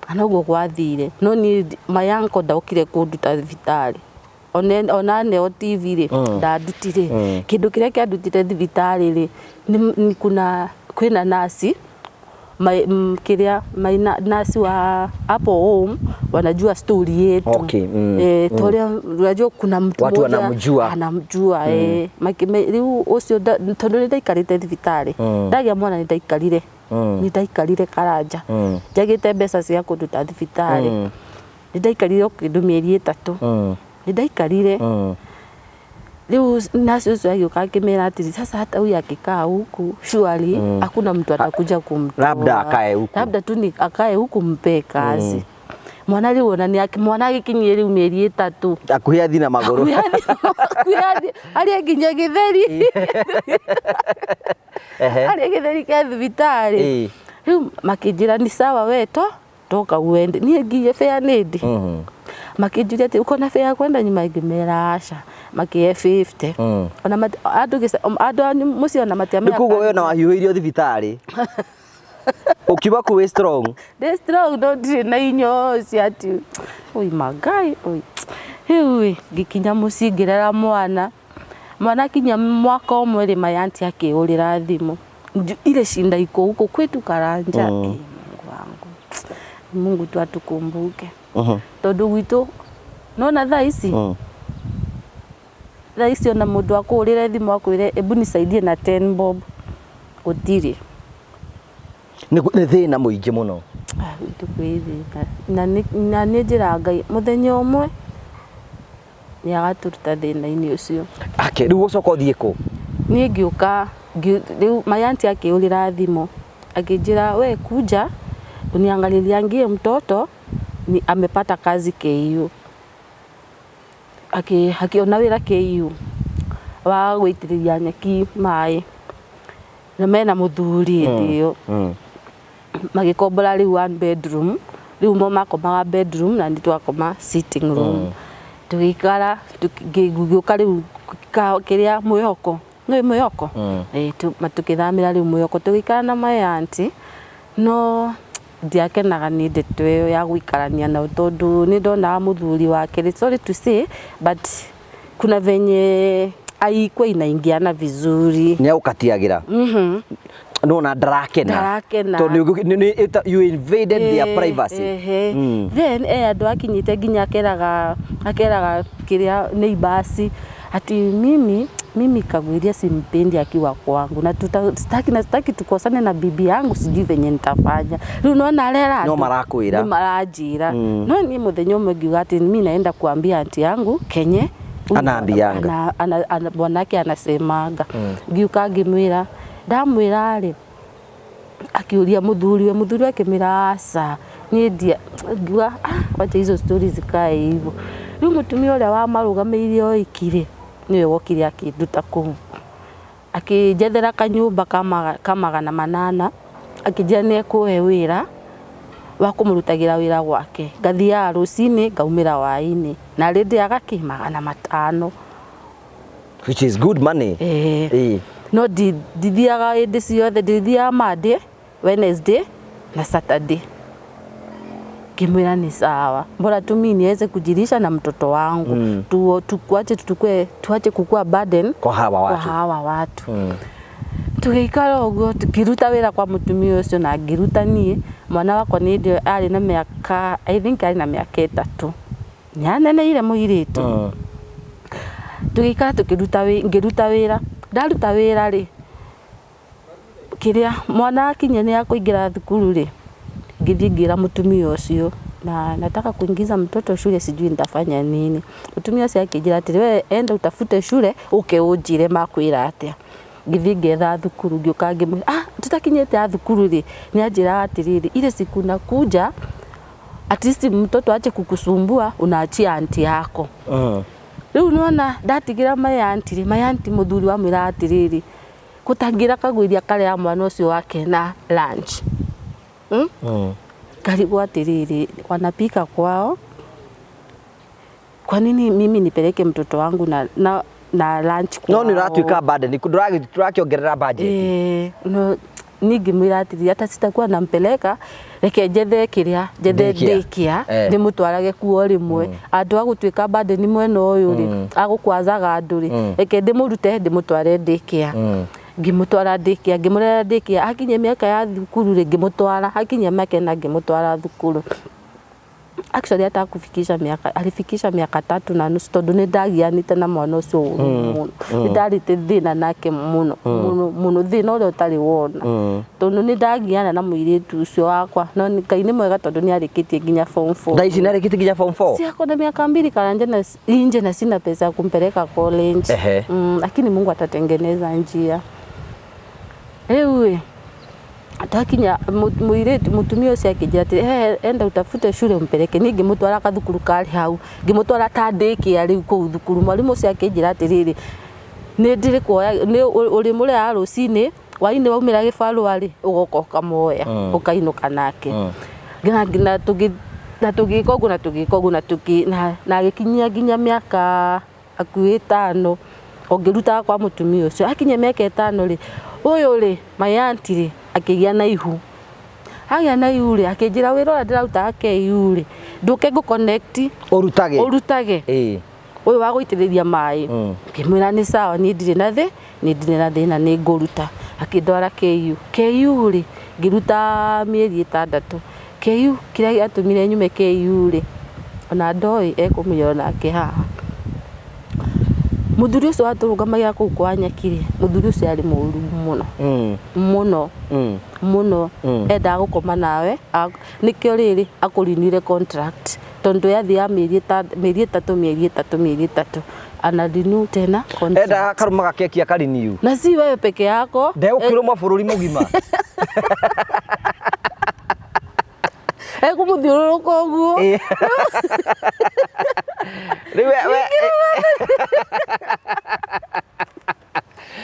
Speaker 1: Anogo gwathire no ni mayanko ndokire kunduta thibitari ona neo TV ri ndandutire kindu kiria kiandutire thibitari ri ni kwina nasi kiria nasi wa hapo home wanajua story yetu.
Speaker 2: Okay.
Speaker 1: Toria unajua kuna mtu
Speaker 2: watu
Speaker 1: anamjua riu ucio tondu ni ndaikarite thibitari ndagia mwana ni ndaikarire Karanja njagite mbeca cia kunduta thibitari ni ndaikarire kindu mieri 3 ni ndaikarire riu nasi ucio agioka akimera atiri sasa hata huyu akikaa huku surely hakuna mtu atakuja kumtoa,
Speaker 2: labda akae huku,
Speaker 1: labda tu ni akae huku mpe kazi. Mwana riu ona ni mwana gikinyie riu mieri 3
Speaker 2: akuhia thina maguru
Speaker 1: ari nginya githeri ari githeri kia thibitari riu makinjira ni sawa weto toka uende ni ngiye fea nindi makinjira ati uko na fea kwenda nyuma ngimera aca makie 50 ona andu mucio na matia
Speaker 2: nikugo we na wahiuhirio thibitari ukiba ku strong
Speaker 1: the strong don't na inyo ati oi magai oi hiwi gikinya musingirera mwana kinya mwaka umwe ri mayanti akiurira thimu ile shinda iko huko kwetu Karanja. Mungu tu atukumbuke tondu gwitu nona thaa ici ona mundu akurire thimu akwire ebu nisaidie na 10 bob gutiri
Speaker 2: ni thina muingi muno
Speaker 1: na ni njira Ngai muthenya umwe ni agaturuta thina-ini ucio.
Speaker 2: Riu ucoka uthie ku
Speaker 1: ni ngiuka riu mayanti akiurira thimu akinjira we kuja uniangalilia ngie mtoto ni amepata kazi KU akiona wira KU wa gwitiriria nyeki mai na mena muthuri ndio magikombora riu 1 bedroom riu mo makomaga bedroom na ndi twakoma sitting room tugikara tukigugiuka riu kiria mwihoko no mwihoko matukithamira riu mwihoko tugikara na mayanti no ndiakenaga ni ndeto iyo ya guikarania na tondu ni ndona muthuri wake, sorry to say but kuna venye aikwa inaingiana vizuri
Speaker 2: ni ukatiagira no na darakena tondu you invaded their privacy
Speaker 1: then andu akinyite ginya akeraga kiria neighbors ati mimi Kagwiria simpendi akiwa kwangu na sitaki tukosane na bibi yangu, sijui venye nitafanya. Riu unaona rera
Speaker 2: no marakwira
Speaker 1: ni marajira no ni muthenya umwe ngiuga ati mimi naenda kuambia anti yangu kenye
Speaker 2: anaambianga
Speaker 1: bwanake anasemaga ngiuka ngimwira ndamwira ri akiuria muthuri akimira aca ni ndia ngiuga wacha hizo stories zikae hivyo. Riu mutumia uria wa marugamirie oikire niwe wokire akinduta kuu akijethera kanyumba kama 800 akijia ni kuhe wira wa kumurutagira wira gwake ngathia rucini ngaumira waini na rindi agaki 500
Speaker 2: which is good money
Speaker 1: no dithiaga hindi ciothe ndithia Monday, Wednesday na Saturday kimwira ni sawa bora tu mimi niweze kujirisha na mtoto wangu tuache kukua burden
Speaker 2: kwa hawa
Speaker 1: watu tugiikara uguo tukiruta wira kwa mutumia ucio na ngiruta nie mwana wakwa ni ndio ari na miaka I think ari na miaka 3 nyaneneire muiritu tugiikara ngiruta wira ndaruta wira ri kiria mwana akinya ni akuingira thukuru ri ngithingira mutumia ucio na nataka kuingiza mtoto shule sijui nitafanya nini. Mutumia ucio akijira ati we enda utafute shule uke ujire makwira atia ngithingetha thukuru ngiuka ngimwe tutakinyete thukuru ri ni ajira atiriri ile siku nakuja at least mtoto ache kukusumbua unaachia anti yako riu unaona ndatigira mayanti muthuri wa mwira atiriri kutangira Kagwiria kare mwana ucio wake na lunch karibu atiriri wanapika kwao, kwa nini mimi nipeleke mtoto wangu na lunch kwao?
Speaker 2: No ni ratuika burden ni kudrakiongerera budget
Speaker 1: no ngimwira atiri hata sitakuwa nampeleka reke njethe kiria njethe ndikia ndimutwarage kuo rimwe andu agutwika bade ni mwena uyu ri agukwazaga andu ri reke ndimurute ndimutware ndikia ngimutwara ndikia ngimurera ndikia hakinye miaka ya thukuru ri ngimutwara hakinye miaka na ngimutwara thukuru. Actually atakufikisha miaka alifikisha miaka 3 na nusu tondu ni ndagianite na mwana ucio muno ni ndarite thina nake muno thina uria utari wona tondu ni ndagiana na muiritu ucio wakwa no Ngai ni mwega tondu ni arikitie nginya form 4
Speaker 2: ndaici ni arikitie nginya form 4
Speaker 1: siako na miaka 2 kana nje na sina pesa ya kumpeleka college lakini Mungu atatengeneza njia. Ewe atakinya muiretu mutumia ucio akijira ati enda utafute shule umpeleke ningi mutwara kathukuru kali hau ngimutwara tandiki ari ku thukuru mwalimu ucio akijira ati riri ni ndiri kuoya ni uri muri a rucini waini waumira gibaru ari ugoka kamoya ukainuka nake ngina tugikogu na gikinyia nginya miaka akuwi 5 ongiruta kwa mutumia ucio akinya miaka 5 ri uyu ri mayanti ri akigia na ihu hagia na ihu ri akijira wira ndiraruta ake ihu ri nduke go connect urutage uyu wa guitiriria mai ngimwira ni sawa ni ndire na thina ni nguruta akindwara KU ri ngiruta mieri 6 KU kiria atumire nyume KU ri ona ndoi ekumiyona ke haha muthuri ucio aturugamagia kuu kwa Nyakire muthuri ucio ari muru muno enda gukoma nawe nikio riri akurinire contract tondu yathia mieri 3 anadinu tena contract
Speaker 2: enda karumaga keki akariniu
Speaker 1: na si wewe peke yako
Speaker 2: ndegukirumwa bururi mugima
Speaker 1: kumuthiururuka uguo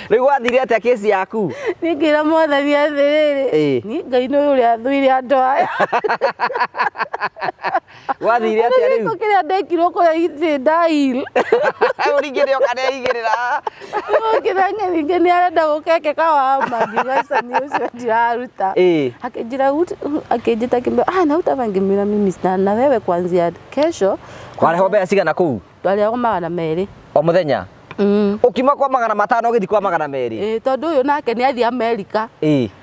Speaker 2: riu wathire atia kesi yaku
Speaker 1: ningira mwathani athiriri ni Ngai ni uyu ria thuire andu aya
Speaker 2: wathire atia riu
Speaker 1: kiria ndekirwo kuria iti ndail
Speaker 2: uringire okane igirira
Speaker 1: ukithanga ringe ni arenda gukekeka wa magigacani ucio ndiraruta akijita kimbe na utavangimira mimi na wewe kuanzia kesho
Speaker 2: kwareho mbeca cigana kuu
Speaker 1: twareho 200
Speaker 2: o muthenya ukima kwa 500 ugithi kwa 200
Speaker 1: tondu uyu nake ni athi America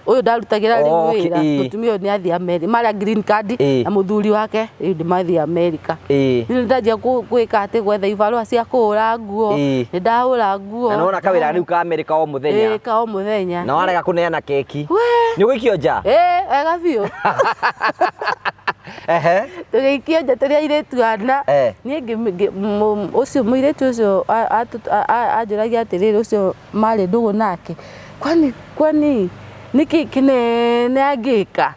Speaker 1: uyu ndarutagira ri wira mutumia ni athi America mara green card na muthuri wake ndi mathi America ni ndajia gwika ati gwetha ibarua cia kuura nguo ni ndahura nguo
Speaker 2: na nona kawira riu ka America o muthenya na warega kuneana keki ni ugikio nja
Speaker 1: ega biu tugiikio nja turi airetu ana ni ucio muiretu ucio ajuragia atiriri ucio mari ndugu nake kwani niki kinene agika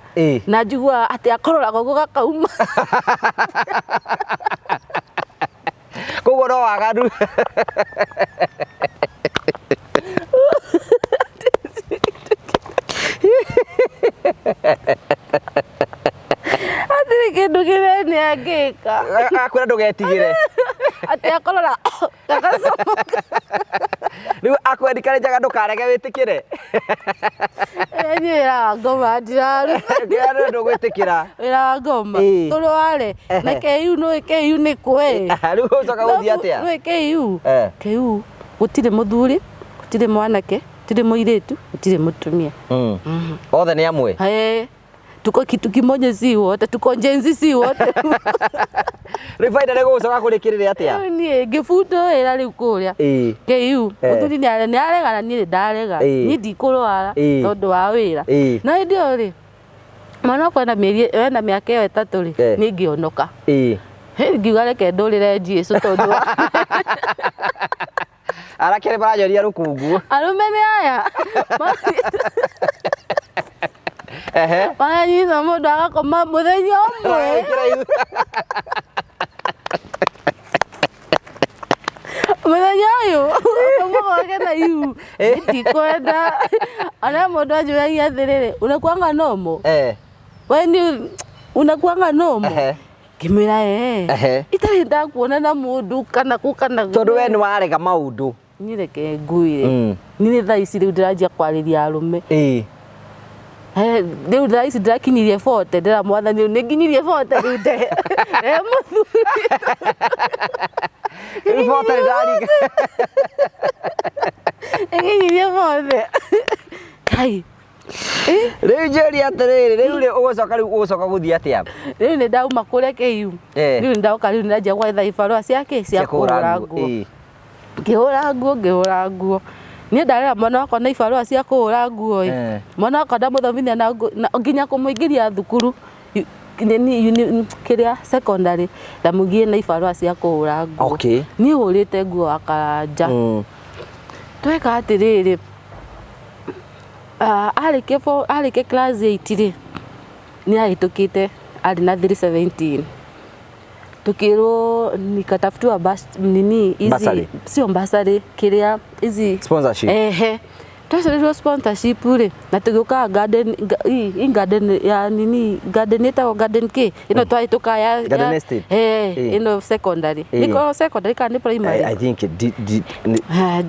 Speaker 1: na njigua ati akorora gogo gakauma
Speaker 2: koguo no waganu
Speaker 1: atiri kindu kinene agika
Speaker 2: akwira ndugetigire
Speaker 1: ati akorora gakacomoka
Speaker 2: riu akwendikare njaga ndukarege witikire
Speaker 1: wira ngoma ndiraruta
Speaker 2: ngiano ndugwitikira
Speaker 1: wira ngoma turi ware na KU ni kwe
Speaker 2: riu ucoka guthii atia
Speaker 1: we KU gutire muthuri gutire mwanake gutire muiritu gutire mutumia
Speaker 2: othe ni amwe
Speaker 1: tuko kitu kimoja si wote tuko jenzi si wote
Speaker 2: rifaida lego ucoka kurikirire atia
Speaker 1: ni gifuto era ri kuria KU muthuri ni arega na ni ndarega ni ndikurwara tondu wa wira na ndio ri mwana kwa na miaka iyo 3 ri ni ngionoka ngiuga reke ndurire Jesu tondu
Speaker 2: arakere barajoria rukungu
Speaker 1: arume ni aya wananyisa mundu agakoma muthenya umwe muthenya uyu ukamugage na iu ndikwenda ana mundu anjuragia athiriri unakuanga nomo weni unakuanga nomo kimira itari ndakuona na mundu kana
Speaker 2: tondu we ni warega maundu
Speaker 1: ni reke nguire ni thaa ici riu ndirajia kwariria arume Riu thaa ici ndirakinyirie 40 ndira mwathani ninginyirie 40 riu nde muthuri
Speaker 2: Ribota ndari
Speaker 1: nginyirie 40 kai
Speaker 2: riu njeri atiriri riu ugucoka guthii atia
Speaker 1: riu ni ndauma kuria KU riu ndauka riu ndanjia gwetha ibarua ciake cia kuhura nguo ngihura nguo ni ndarera mwana wakwa na ibarua cia kuhura nguo mwana wakwa ndamuthomithia na nginya kumuingiria thukuru kiria secondary ndamugie na ibarua cia kuhura nguo ni hurite nguo akanja tweka atiriri arike class 8 ri ni ahitukite ari na 317 tukirwo nikatafutiwa nini hizi sio basari kiria hizi
Speaker 2: sponsorship
Speaker 1: twacaririo sponsorship ri na tugiuka garden ya nini garden ita garden ki ino twahituka ya
Speaker 2: garden estate
Speaker 1: ino secondary niko secondary kana primary
Speaker 2: I think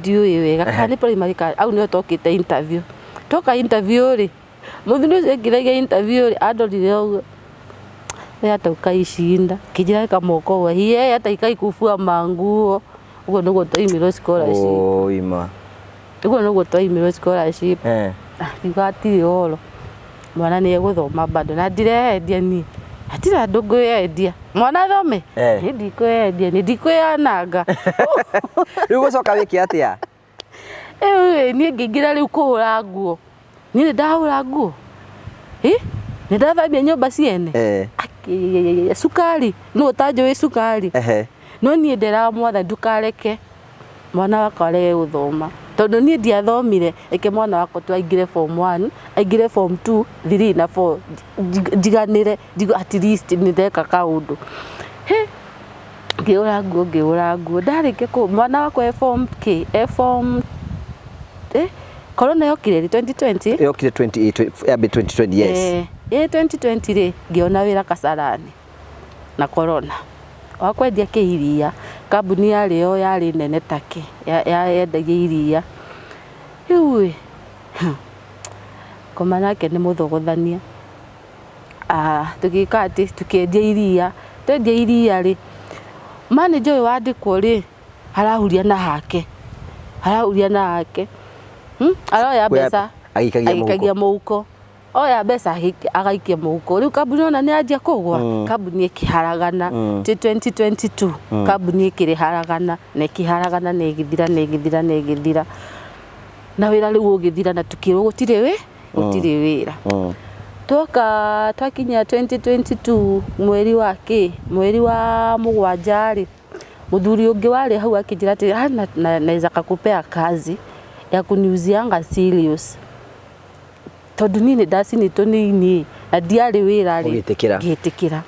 Speaker 1: diu wega kana primary ka au nio tokite interview toka interview ri muthuri ucio ngiragia interview ri andorire uguo hata ukaishinda kijira kamoko wa hiye hata ikaikufua manguo ugo nugo twaimiro scholarship
Speaker 2: ima
Speaker 1: ugo nugo twaimiro scholarship igati oro mwana ni eguthoma bado na ndirehendia ni atira ndungu yendia mwana thome ndikwendia ni ndikweanaga
Speaker 2: riu gucoka wiki atia
Speaker 1: ni ngingira riu kuhura nguo ni ndahura nguo ni ndathamia nyumba ciene sukari no utanjui sukari no ni ndera mwatha ndukareke mwana wakwa arege guthoma tondu ni ndiathomire eke mwana wakwa twaingire form 1 aingire form 2 3 na 4 jiganire at least ni ndeka kaundu ngihura nguo ndarike ku mwana wakwa form corona yokire 2020
Speaker 2: yokire 2020 yes
Speaker 1: 2020 ri ngiona wira Kasarani na corona wakwendia kiiria kambuni yari nene take yendagia iria iwe komanake ni muthogothania tukika ati tukiendia iria twendia iria ri manager wa ndikwo ri harahuria na hake aroya mbeca agikagia muhuko oya mbeca agaikia muhuko riu kambuni ona ni anjia kugwa kambuni ikiharagana 2022 kambuni ikiriharagana na ikiharagana na igithira na wira riu ugithira na tukirwo gutire wira twakinya 2022 mweri wa mugwanja ri muthuri ungi wari hau akijira ati naweza kakupea kazi ya kuniuzianga serious tondu nini ndacini tunini na ndiari wira ri gitikira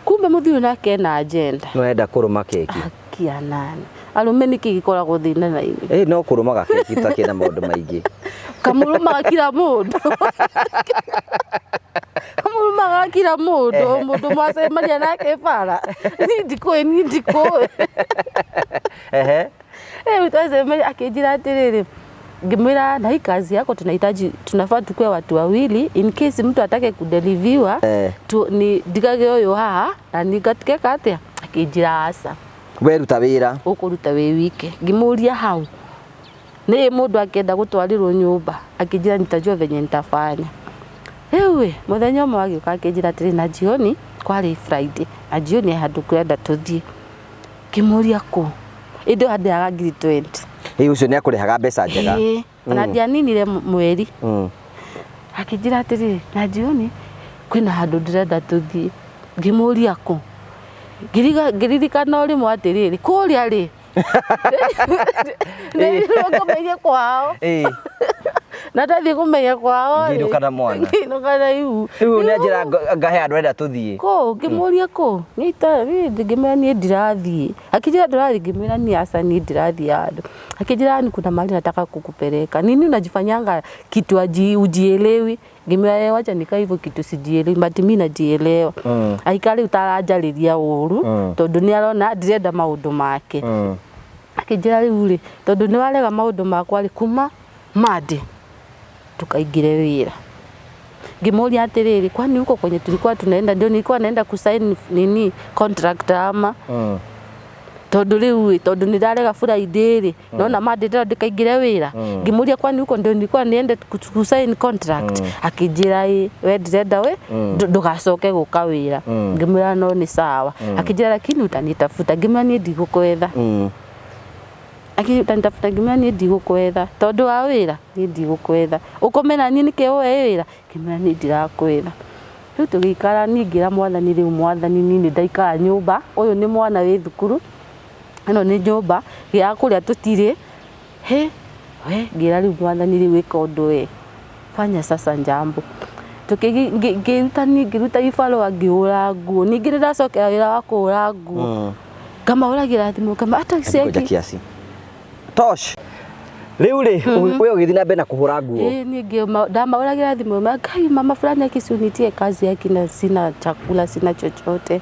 Speaker 1: kumbe muthuri nake na agenda
Speaker 2: no enda kuruma keki
Speaker 1: kia nani arume niki gikoragwo thina na ini
Speaker 2: no kurumaga keki takina maundu maingi
Speaker 1: kamurumaga kila mundu kamurumaga kila mundu mwacemania nake bara ni ndikoe twacemania akinjira atiriri ngimwira na hii kazi yako tunafaa tukue watu wawili in case mtu atake kudeliviwa ni ndigage uyu haha na ningatike katia akinjira asa
Speaker 2: weruta wira
Speaker 1: ukuruta wi wike ngimuria hau ni mundu akenda gutwarirwo nyumba akinjira nitajua venye nitafanya ewe muthenya umwe agiuka akinjira atiri na jioni kwari Friday na jioni handu kwenda tuthie kimuria ku indo hadi aga 20
Speaker 2: ucio ni akurihaga mbeca njega
Speaker 1: ona ndianinire mweri akinjira atiri na jioni kwina handu ndirenda tuthie ngimuria ku giririkana rimwe atiriri kuria ri ndio kumenya kwao na ndathi kumenya kwao
Speaker 2: ngirukana mwana
Speaker 1: ngirukana iu
Speaker 2: ni njira ngahe andu enda tuthie
Speaker 1: ko ngimuria ko nita ngimenya ni ndirathie akijira ndirathie ngimenya ni asa ni ndirathie andu akijira ni kuna mali nataka kukupeleka nini unajifanyanga kitu ujielewi ngimenya wacha nikaa hivyo kitu sijielewi but mimi najielewa aikari utarajariria uru tondu ni arona ndirenda maundu make akijira riu ri tondu ni warega maundu makwa ri kuma madi tukaingire wira Ngimuulia atiriri, kwani huko kwenye tulikuwa tunaenda ndio nilikuwa naenda kusign nini contract ama tondu riu tondu ndirarega Friday ri nona mandira ndikaingire wira ngimuria kwani huko ndio nilikuwa niende kusign contract akijira we ndirenda we ndugacoke guka wira ngimura no ni sawa akijira lakini utanitafuta ngimura ni ndigukwetha utanitafuta ngimura ni ndigukwetha tondu wa wira ni ndigukwetha ukomena ni nike we wira ngimura ni ndirakwetha riu tugikara ningira mwathani riu mwathani ni ndaikara nyumba uyu ni mwana wi thukuru ino ni nyumba ya kuria tutire he we ngira riu mwathani riu wika undu we fanya sasa njambo ngiruta ifalo ngiura nguo ningi ndacokera wira wa kuura nguo kama uragira thimu kama hata seki
Speaker 2: tosh riu ri we ugithi na mbere na kuhura nguo
Speaker 1: ningi ndama uragira thimu magai mama fulani akisunitie kazi yake na sina chakula sina chochote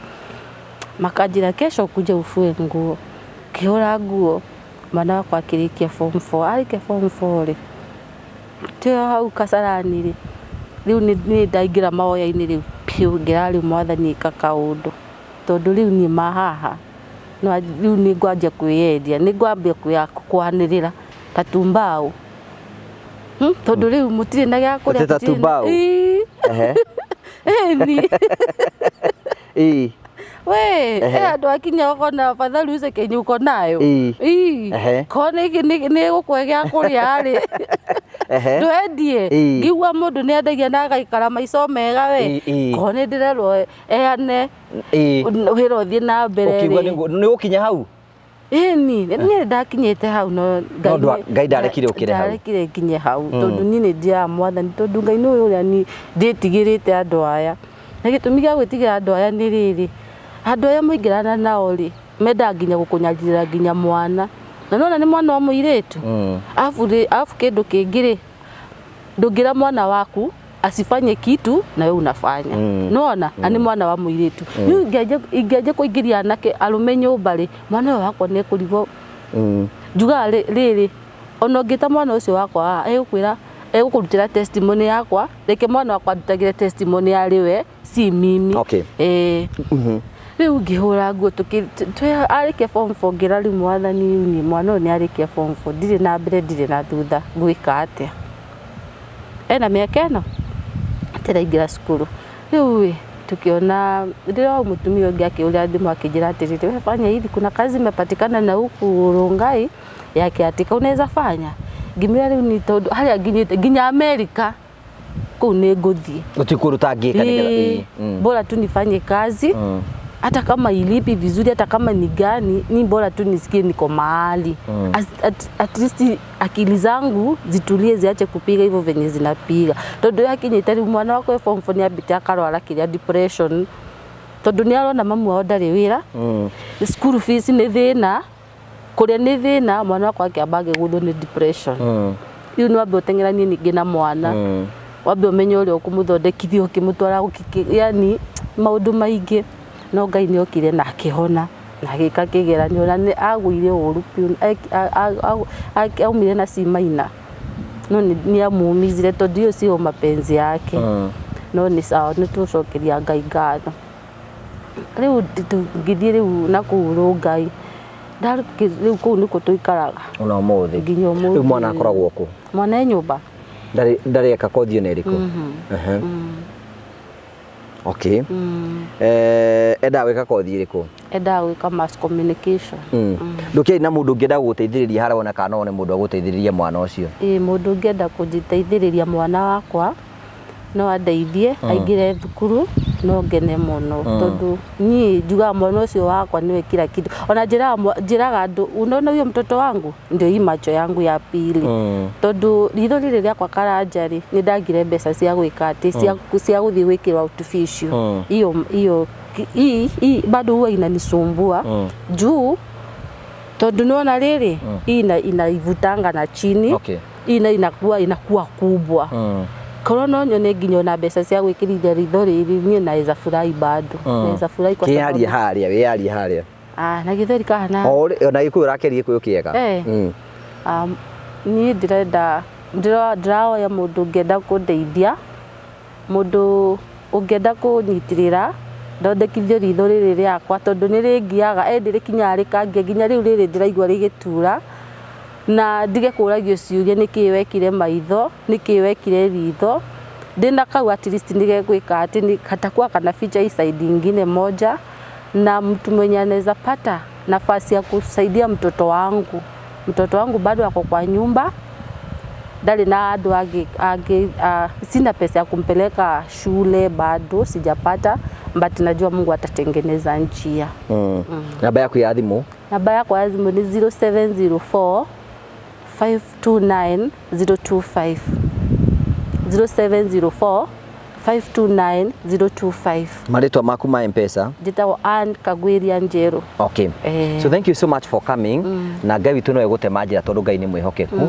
Speaker 1: makajira kesho kuja ufue nguo kihura nguo mwana wakwa akirikia form 4 arike form 4 ri tio hau kasarani ri riu ni ndaingira maoya-ini riu piu ngira riu mwathani kakaundu tondu riu ni mahaha no riu ni ngwanjia kwiyendia ni ngwambia kwanirira tatumbao tondu riu mutire na gya kuria
Speaker 2: tatumbao
Speaker 1: ni we andu akinya ukona afadhali uze kenye uko nayo kone ni gukwegea kuria ri ndwendie ngigua mundu ni endagia na agaikara maico mega we kone ndirerwo eane wira uthie na mbere
Speaker 2: ukigwa ni gukinya hau
Speaker 1: ni ndakinyite hau no
Speaker 2: Ngai ndarekire ukire hau
Speaker 1: ndarekire nginye hau tondu ni ndia mwathani tondu Ngai no uria ni nditigirite andu aya na gitumi gia gwitigira andu aya ni riri andu aya muingirana nao ri menda nginya gukunyarira nginya mwana na nona ni mwana wa muiritu afu kindu kingiri ndungira mwana waku asifanye kitu na wewe unafanya unaona ani mwana wa muiritu ni ingeje kuingiria nake arume nyumba ri mwana wakwa ni kurivo juga riri ono ngita mwana ucio wakwa egukwira egukutira testimony yakwa reke mwana wakwa ndutagire testimony ari we si mimi riu ngihura nguo arike form 4 ngira riu mwathani ni mwana ni arike form 4 ndire na mbere ndire na thutha gwika atia ena miaka eno atiraingira cukuru riu tukiona ndio mutumia ungi akiuria thimu akijira atiriri we fanya hivi kuna kazi imepatikana na huku Rongai yake atika unaweza fanya ngimira riu ni tondu haria nginya America kuu ni nguthie
Speaker 2: utikuruta ngika nigetha
Speaker 1: bora tu nifanye kazi hata kama ilipi vizuri hata kama ni gani ni bora tu nisikie niko mahali at least akili zangu zitulie ziache kupiga hivyo venye zinapiga tondu yake nyitari mwana wako form 4 abita karwara kiria depression tondu ni arona mamu wao ndari wira school fees ni thina kuria ni thina mwana wako akiambage gutho ni depression iu no ambe utengeranie ningi na mwana wambe umenye uria ukumuthondekithia ukimutwara yani maundu maingi no Ngai ni okire na akihona na agika kigeranio na ni agwire uru piu aumire na simaina no ni amumizire tondu iyo sio mapenzi yake no ni sawa ni tucokeria Ngai ngatho riu ngithie riu na kuuru Ngai riu kuu niko tuikaraga
Speaker 2: ona umuthi
Speaker 1: nginya umuthi
Speaker 2: riu mwana akoragwo ku
Speaker 1: mwana nyumba
Speaker 2: ndari eka kothi ne riko okay enda wika kothi iriku
Speaker 1: enda wika mass communication
Speaker 2: nduke na mundu ngenda guteithiriria harona kana one mundu aguteithiriria mwana ucio
Speaker 1: mundu ngenda kujiteithiriria mwana wakwa no andeithie aingire thukuru no ngene muno tondu ni juga mwana ucio wakwa niwe kila kitu ona njiraga andu unaona huyo mtoto wangu ndio hii macho yangu ya pili tondu ritho riri riakwa karanjari ni ndangire mbeca cia gwika ati cia guthii gwikirwa artificial hiyo bado huwa inanisumbua juu tondu naona riri inaivutanga na chini inakuwa kubwa Korono nyone nginyo na mbeca cia gwikirithia ritho riri nie naweza furahi bado naweza furahi kwa sababu
Speaker 2: we haria
Speaker 1: na githori kana
Speaker 2: ona ikuyu rakerie kuyu kiega
Speaker 1: ni ndirenda ndiraoya mundu ngenda kundeithia mundu ungenda kunyitirira ndondekithio ritho riri riakwa tondu ni ringiaga endire kinya rikangia nginya riu riri ndiraigua rigitura na ndige kuragio ciuria niki wekire maitho niki wekire ritho ndina kau at least ndige gwika ati hatakuwa kana feature side ingine moja na mtu mwenye anaweza pata nafasi ya kusaidia mtoto wangu bado ako kwa nyumba ndali na andu angi sina pesa ya kumpeleka shule bado sijapata but najua Mungu atatengeneza njia.
Speaker 2: Namba yako ya simu?
Speaker 1: Namba yako ya simu ni 0704 529 025 0704 529 025.
Speaker 2: Marĩtwa maku ma M-Pesa?
Speaker 1: Njĩtagwo Ann Kagwiria Njeru.
Speaker 2: Okay. So thank you so much for coming. Na Ngai witũ no egũtema njĩra tondũ Ngai nĩ mwĩhokeku.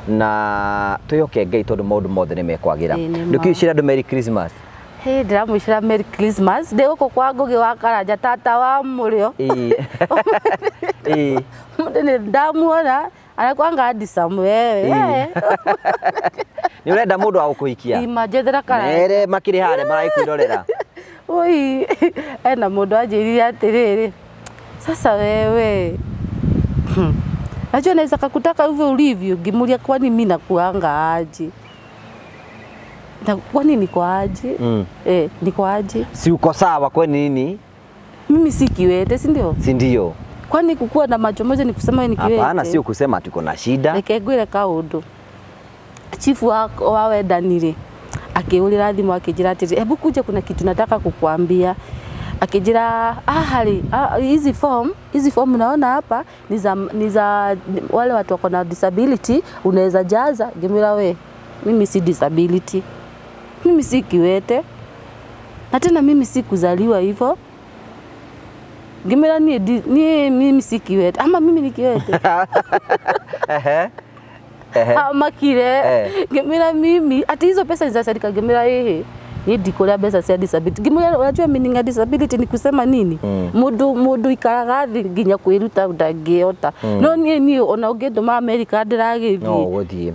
Speaker 2: Na twĩhoke Ngai tondũ maũndũ mothe nĩ mekwagĩra. Ndũkĩcira andũ Merry Christmas.
Speaker 1: Hey, ndiramwĩcira Merry Christmas. Ndĩ gũkũ kwa Ngũgĩ wa Karanja tata wa Mũrĩo. Mũndũ nĩ ndamuona anakwanga handsome wewe.
Speaker 2: Ni urenda mundu wa gukuhikia?
Speaker 1: Ima njethera Karanja.
Speaker 2: Mere makiri hare marakwirorera.
Speaker 1: Oi, ena mundu anjirire atiriri. Sasa wewe. Najua naweza kukutaka hivyo ulivyo, ngimulia kwani mimi nakuanga aje? Na kwani niko aje? Niko aje?
Speaker 2: Si uko sawa kwa nini?
Speaker 1: Mimi si kiwete, si ndio?
Speaker 2: Si ndio?
Speaker 1: Kwani kukua na macho moja ni kusema ni kiwete?
Speaker 2: Hapana, sio kusema tuko na shida.
Speaker 1: Rekegwire kaundu. Chifu wa wendanire akiulira thimu akijira ati hebu kuja kuna kitu nataka kukuambia. Akijira hizi form unaona hapa ni za wale watu wako na disability unaweza jaza. Gemira we, mimi si disability. Mimi si kiwete. Na tena mimi si kuzaliwa hivyo. Gemira ni mimi si kiwete. Ama mimi ni kiwete. Makire gemira mimi ati hizo pesa za serikali gemira ni dikola pesa cia disability. Gemira unajua meaning ya disability ni kusema nini? Mundu ikaraga thi nginya kwiruta ndangiota. No ni ona unginduma America ndiragithi.
Speaker 2: No wothie.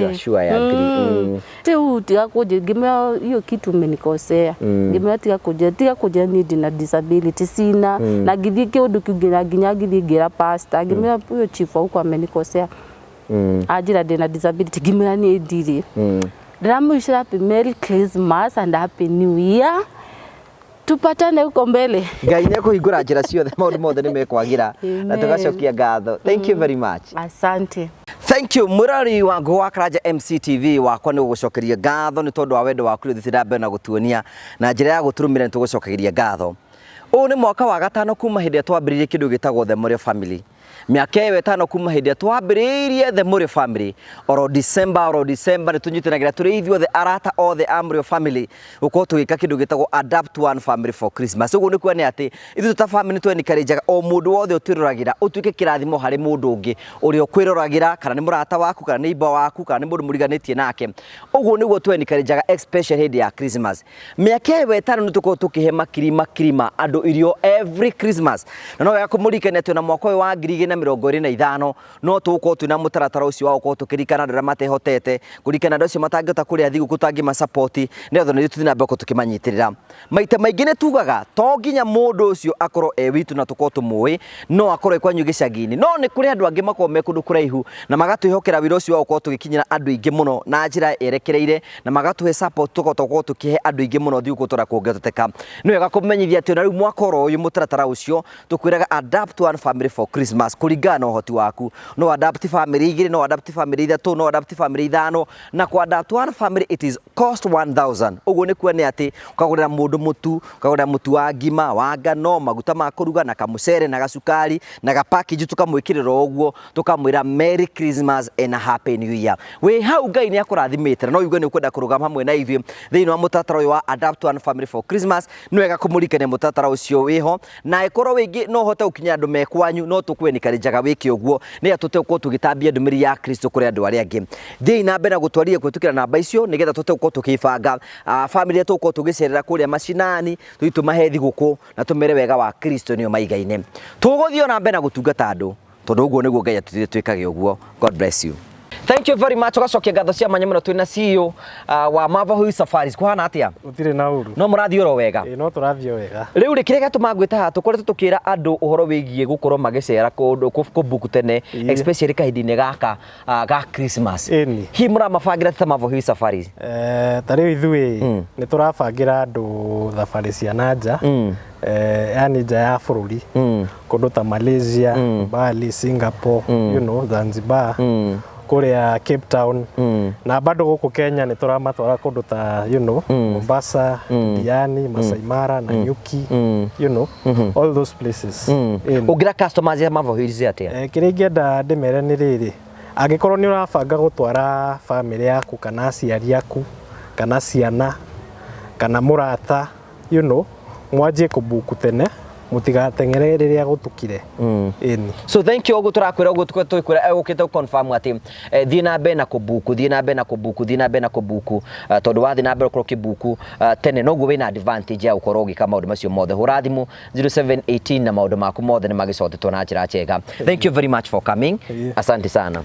Speaker 2: You sure ya agree.
Speaker 1: Teu tiga kuje gemira hiyo kitu umenikosea. Gemira tiga kuje ni na disability sina. Na githi kiundu kingira nginya githi ngira pastor. Gemira huyo chief huko amenikosea. Ajira ndina disability gimira ni ndiri. Ndamwishira happy Merry Christmas and Happy New Year. Tupatane huko mbele.
Speaker 2: Ngai nĩ kũhingũra njĩra ciothe maũndũ mothe nĩ mekwagira na tugacokia ngatho. Thank you very much.
Speaker 1: Asante.
Speaker 2: Thank you Murari wa Ngũgĩ wa Karanja MCTV wakwa nĩ gũgũcokeria ngatho nĩ tondũ wa wendo waku rĩu thĩra na gũtuonia na njĩra ya gũtũrũmĩra nĩ tũgũcokeria ngatho. Ũũ nĩ mwaka wa gatano kuma hĩndĩ twambĩrĩirie kĩndũ gĩtagwo The Mũrĩo Family. Miaka ĩyo ĩtano kuma hĩndĩ twambĩrĩirie The Mũrĩo Family oro December nĩ tũnyitanagĩra tũrĩ ithuothe arata othe a Mũrĩo Family gũkorwo tũgĩka kĩndũ gĩtagwo Adapt One Family for Christmas. Ũguo nĩ kuona atĩ ithuĩ ta family twencourageaga o mũndũ wothe ũtwĩroragĩra ũtuĩke kĩrathimo harĩ mũndũ ũngĩ ũrĩa ũkwĩroragĩra kana nĩ mũrata waku kana nĩ iba waku kana nĩ mũndũ mũriganĩtie nake. Ũguo nĩguo twencourageaga especially hĩndĩ ya Christmas. Miaka ĩyo ĩtano nĩ tũkorwo tũkĩhe makirima andũ irio every Christmas. Na no wega kũmũririkania atĩ na mwaka ũyũ wa 2025 no tũkorwo twĩna mũtaratara ũcio wa gũkorwo tũkĩririkana andũ arĩa matehotete, kũririkana andũ acio matangĩhota kũrĩa thigũkũ tũtangĩma support nĩgetha nĩ tũthiĩ na mbere tũkĩmanyitĩrĩra. Maita maingĩ nĩ tugaga to nginya mũndũ ũcio akorwo witũ na tũkorwo tũmũĩ, no akorwo kwanyu gĩcagi-inĩ, no nĩ kũrĩ andũ angĩ makorwo me kũndũ kũraihu na magatwĩhokera wĩra ũcio wa gũkorwo tũgĩkinyĩra andũ aingĩ mũno na njĩra yerekereire na magatũhe support tũkorwo tũkĩhe andũ aingĩ mũno thigũkũ tũra kũngĩhoteka. Nĩ wega kũmenyithia atĩ ona rĩu mwaka ũyũ mũtaratara ũcio tũkwĩraga Adapt One Family for Christmas kũringana na ũhoti waku. No adapt family 2, no adapt family 3, no adapt family 5 na ku adapt one family it is cost 1000. Ũguo nĩ kuona atĩ ukagũrĩra mũndũ mũtu, ukagũrĩra mũtu wa ngima, wa ngano, maguta ma kũruga na kamucere na gacukari na gapackage tukamwĩkĩrĩra ũguo tukamwĩra Merry Christmas and a Happy New Year. We hau Ngai nĩ akũrathimĩte no uge nĩ ũkwenda kũrũgama hamwe na ithuĩ thĩinĩ wa mũtaratara ũyũ wa Adapt One Family for Christmas. Nĩ wega kũmũririkania mũtaratara ũcio wĩho na ĩkorwo wĩngĩ no ũhote gũkinya andũ mekwanyu no tũkwĩnĩkanĩjaga wĩke ũguo nĩgetha tũtegũkorwo tũgĩtambia ndũmĩrĩri ya Kristo kũrĩ andũ arĩa angĩ. Thiĩ na mbere na gũtwarithia kũhĩtũkĩra namba icio nĩgetha tũtegũkorwo tũkĩbanga family ĩrĩa tũgũkorwo tũgĩcerera kũrĩa macinani tũthiĩ tũmahe thigũkũ na tũmere wega wa Kristo nĩo maigaine. Tũgũthiĩ na mbere na gũtungata andũ tondũ ũguo nĩguo Ngai atũthiĩ twĩkage ũguo. God bless you. Thank you very much. Ugacokia ngatho cia mwanya muno twina CEO wa Mavahui Safaris. Kuhana atia?
Speaker 3: Utire na uru.
Speaker 2: No murathi oro wega.
Speaker 3: No turathio wega.
Speaker 2: Riu ri kirega tumagwita ha tukoretwo tukira andu uhoro wigie gukorwo magicera kundu kubuku tene especially kahindine gaka ga Christmas. Hi muramabangira ta Mavahui Safaris.
Speaker 3: Tariu ithui ni turabangira andu thabari cia nanja. Yani nja ya bururi. Kundu ta Malaysia, Bali, Singapore, you know, Zanzibar. Korea, Cape Town, na bado huko Kenya ni turamatwara kundu ta, you know, Mombasa, Diani, Masai Mara, Nanyuki, you know, all those places.
Speaker 2: Ugira customers ya Mavahui atia?
Speaker 3: Kiria ingenda ndimere ni riri, angikorwo ni urabanga gutwara family yaku kana aciari yaku kana ciana kana murata, you know, mwanjie kubuku tene mutigatengere riria gutukire. So
Speaker 2: thank you turakwira tukwira ukite confirm ati thii na be na kubuku tondu wathi na be ukoro kibuku tene noguo wina advantage ya ukoro gika maundu macio mothe hurathimu 0718 na maundu maku mothe ni magicotetwo na njira njega. Thank you very much for coming. Asante sana.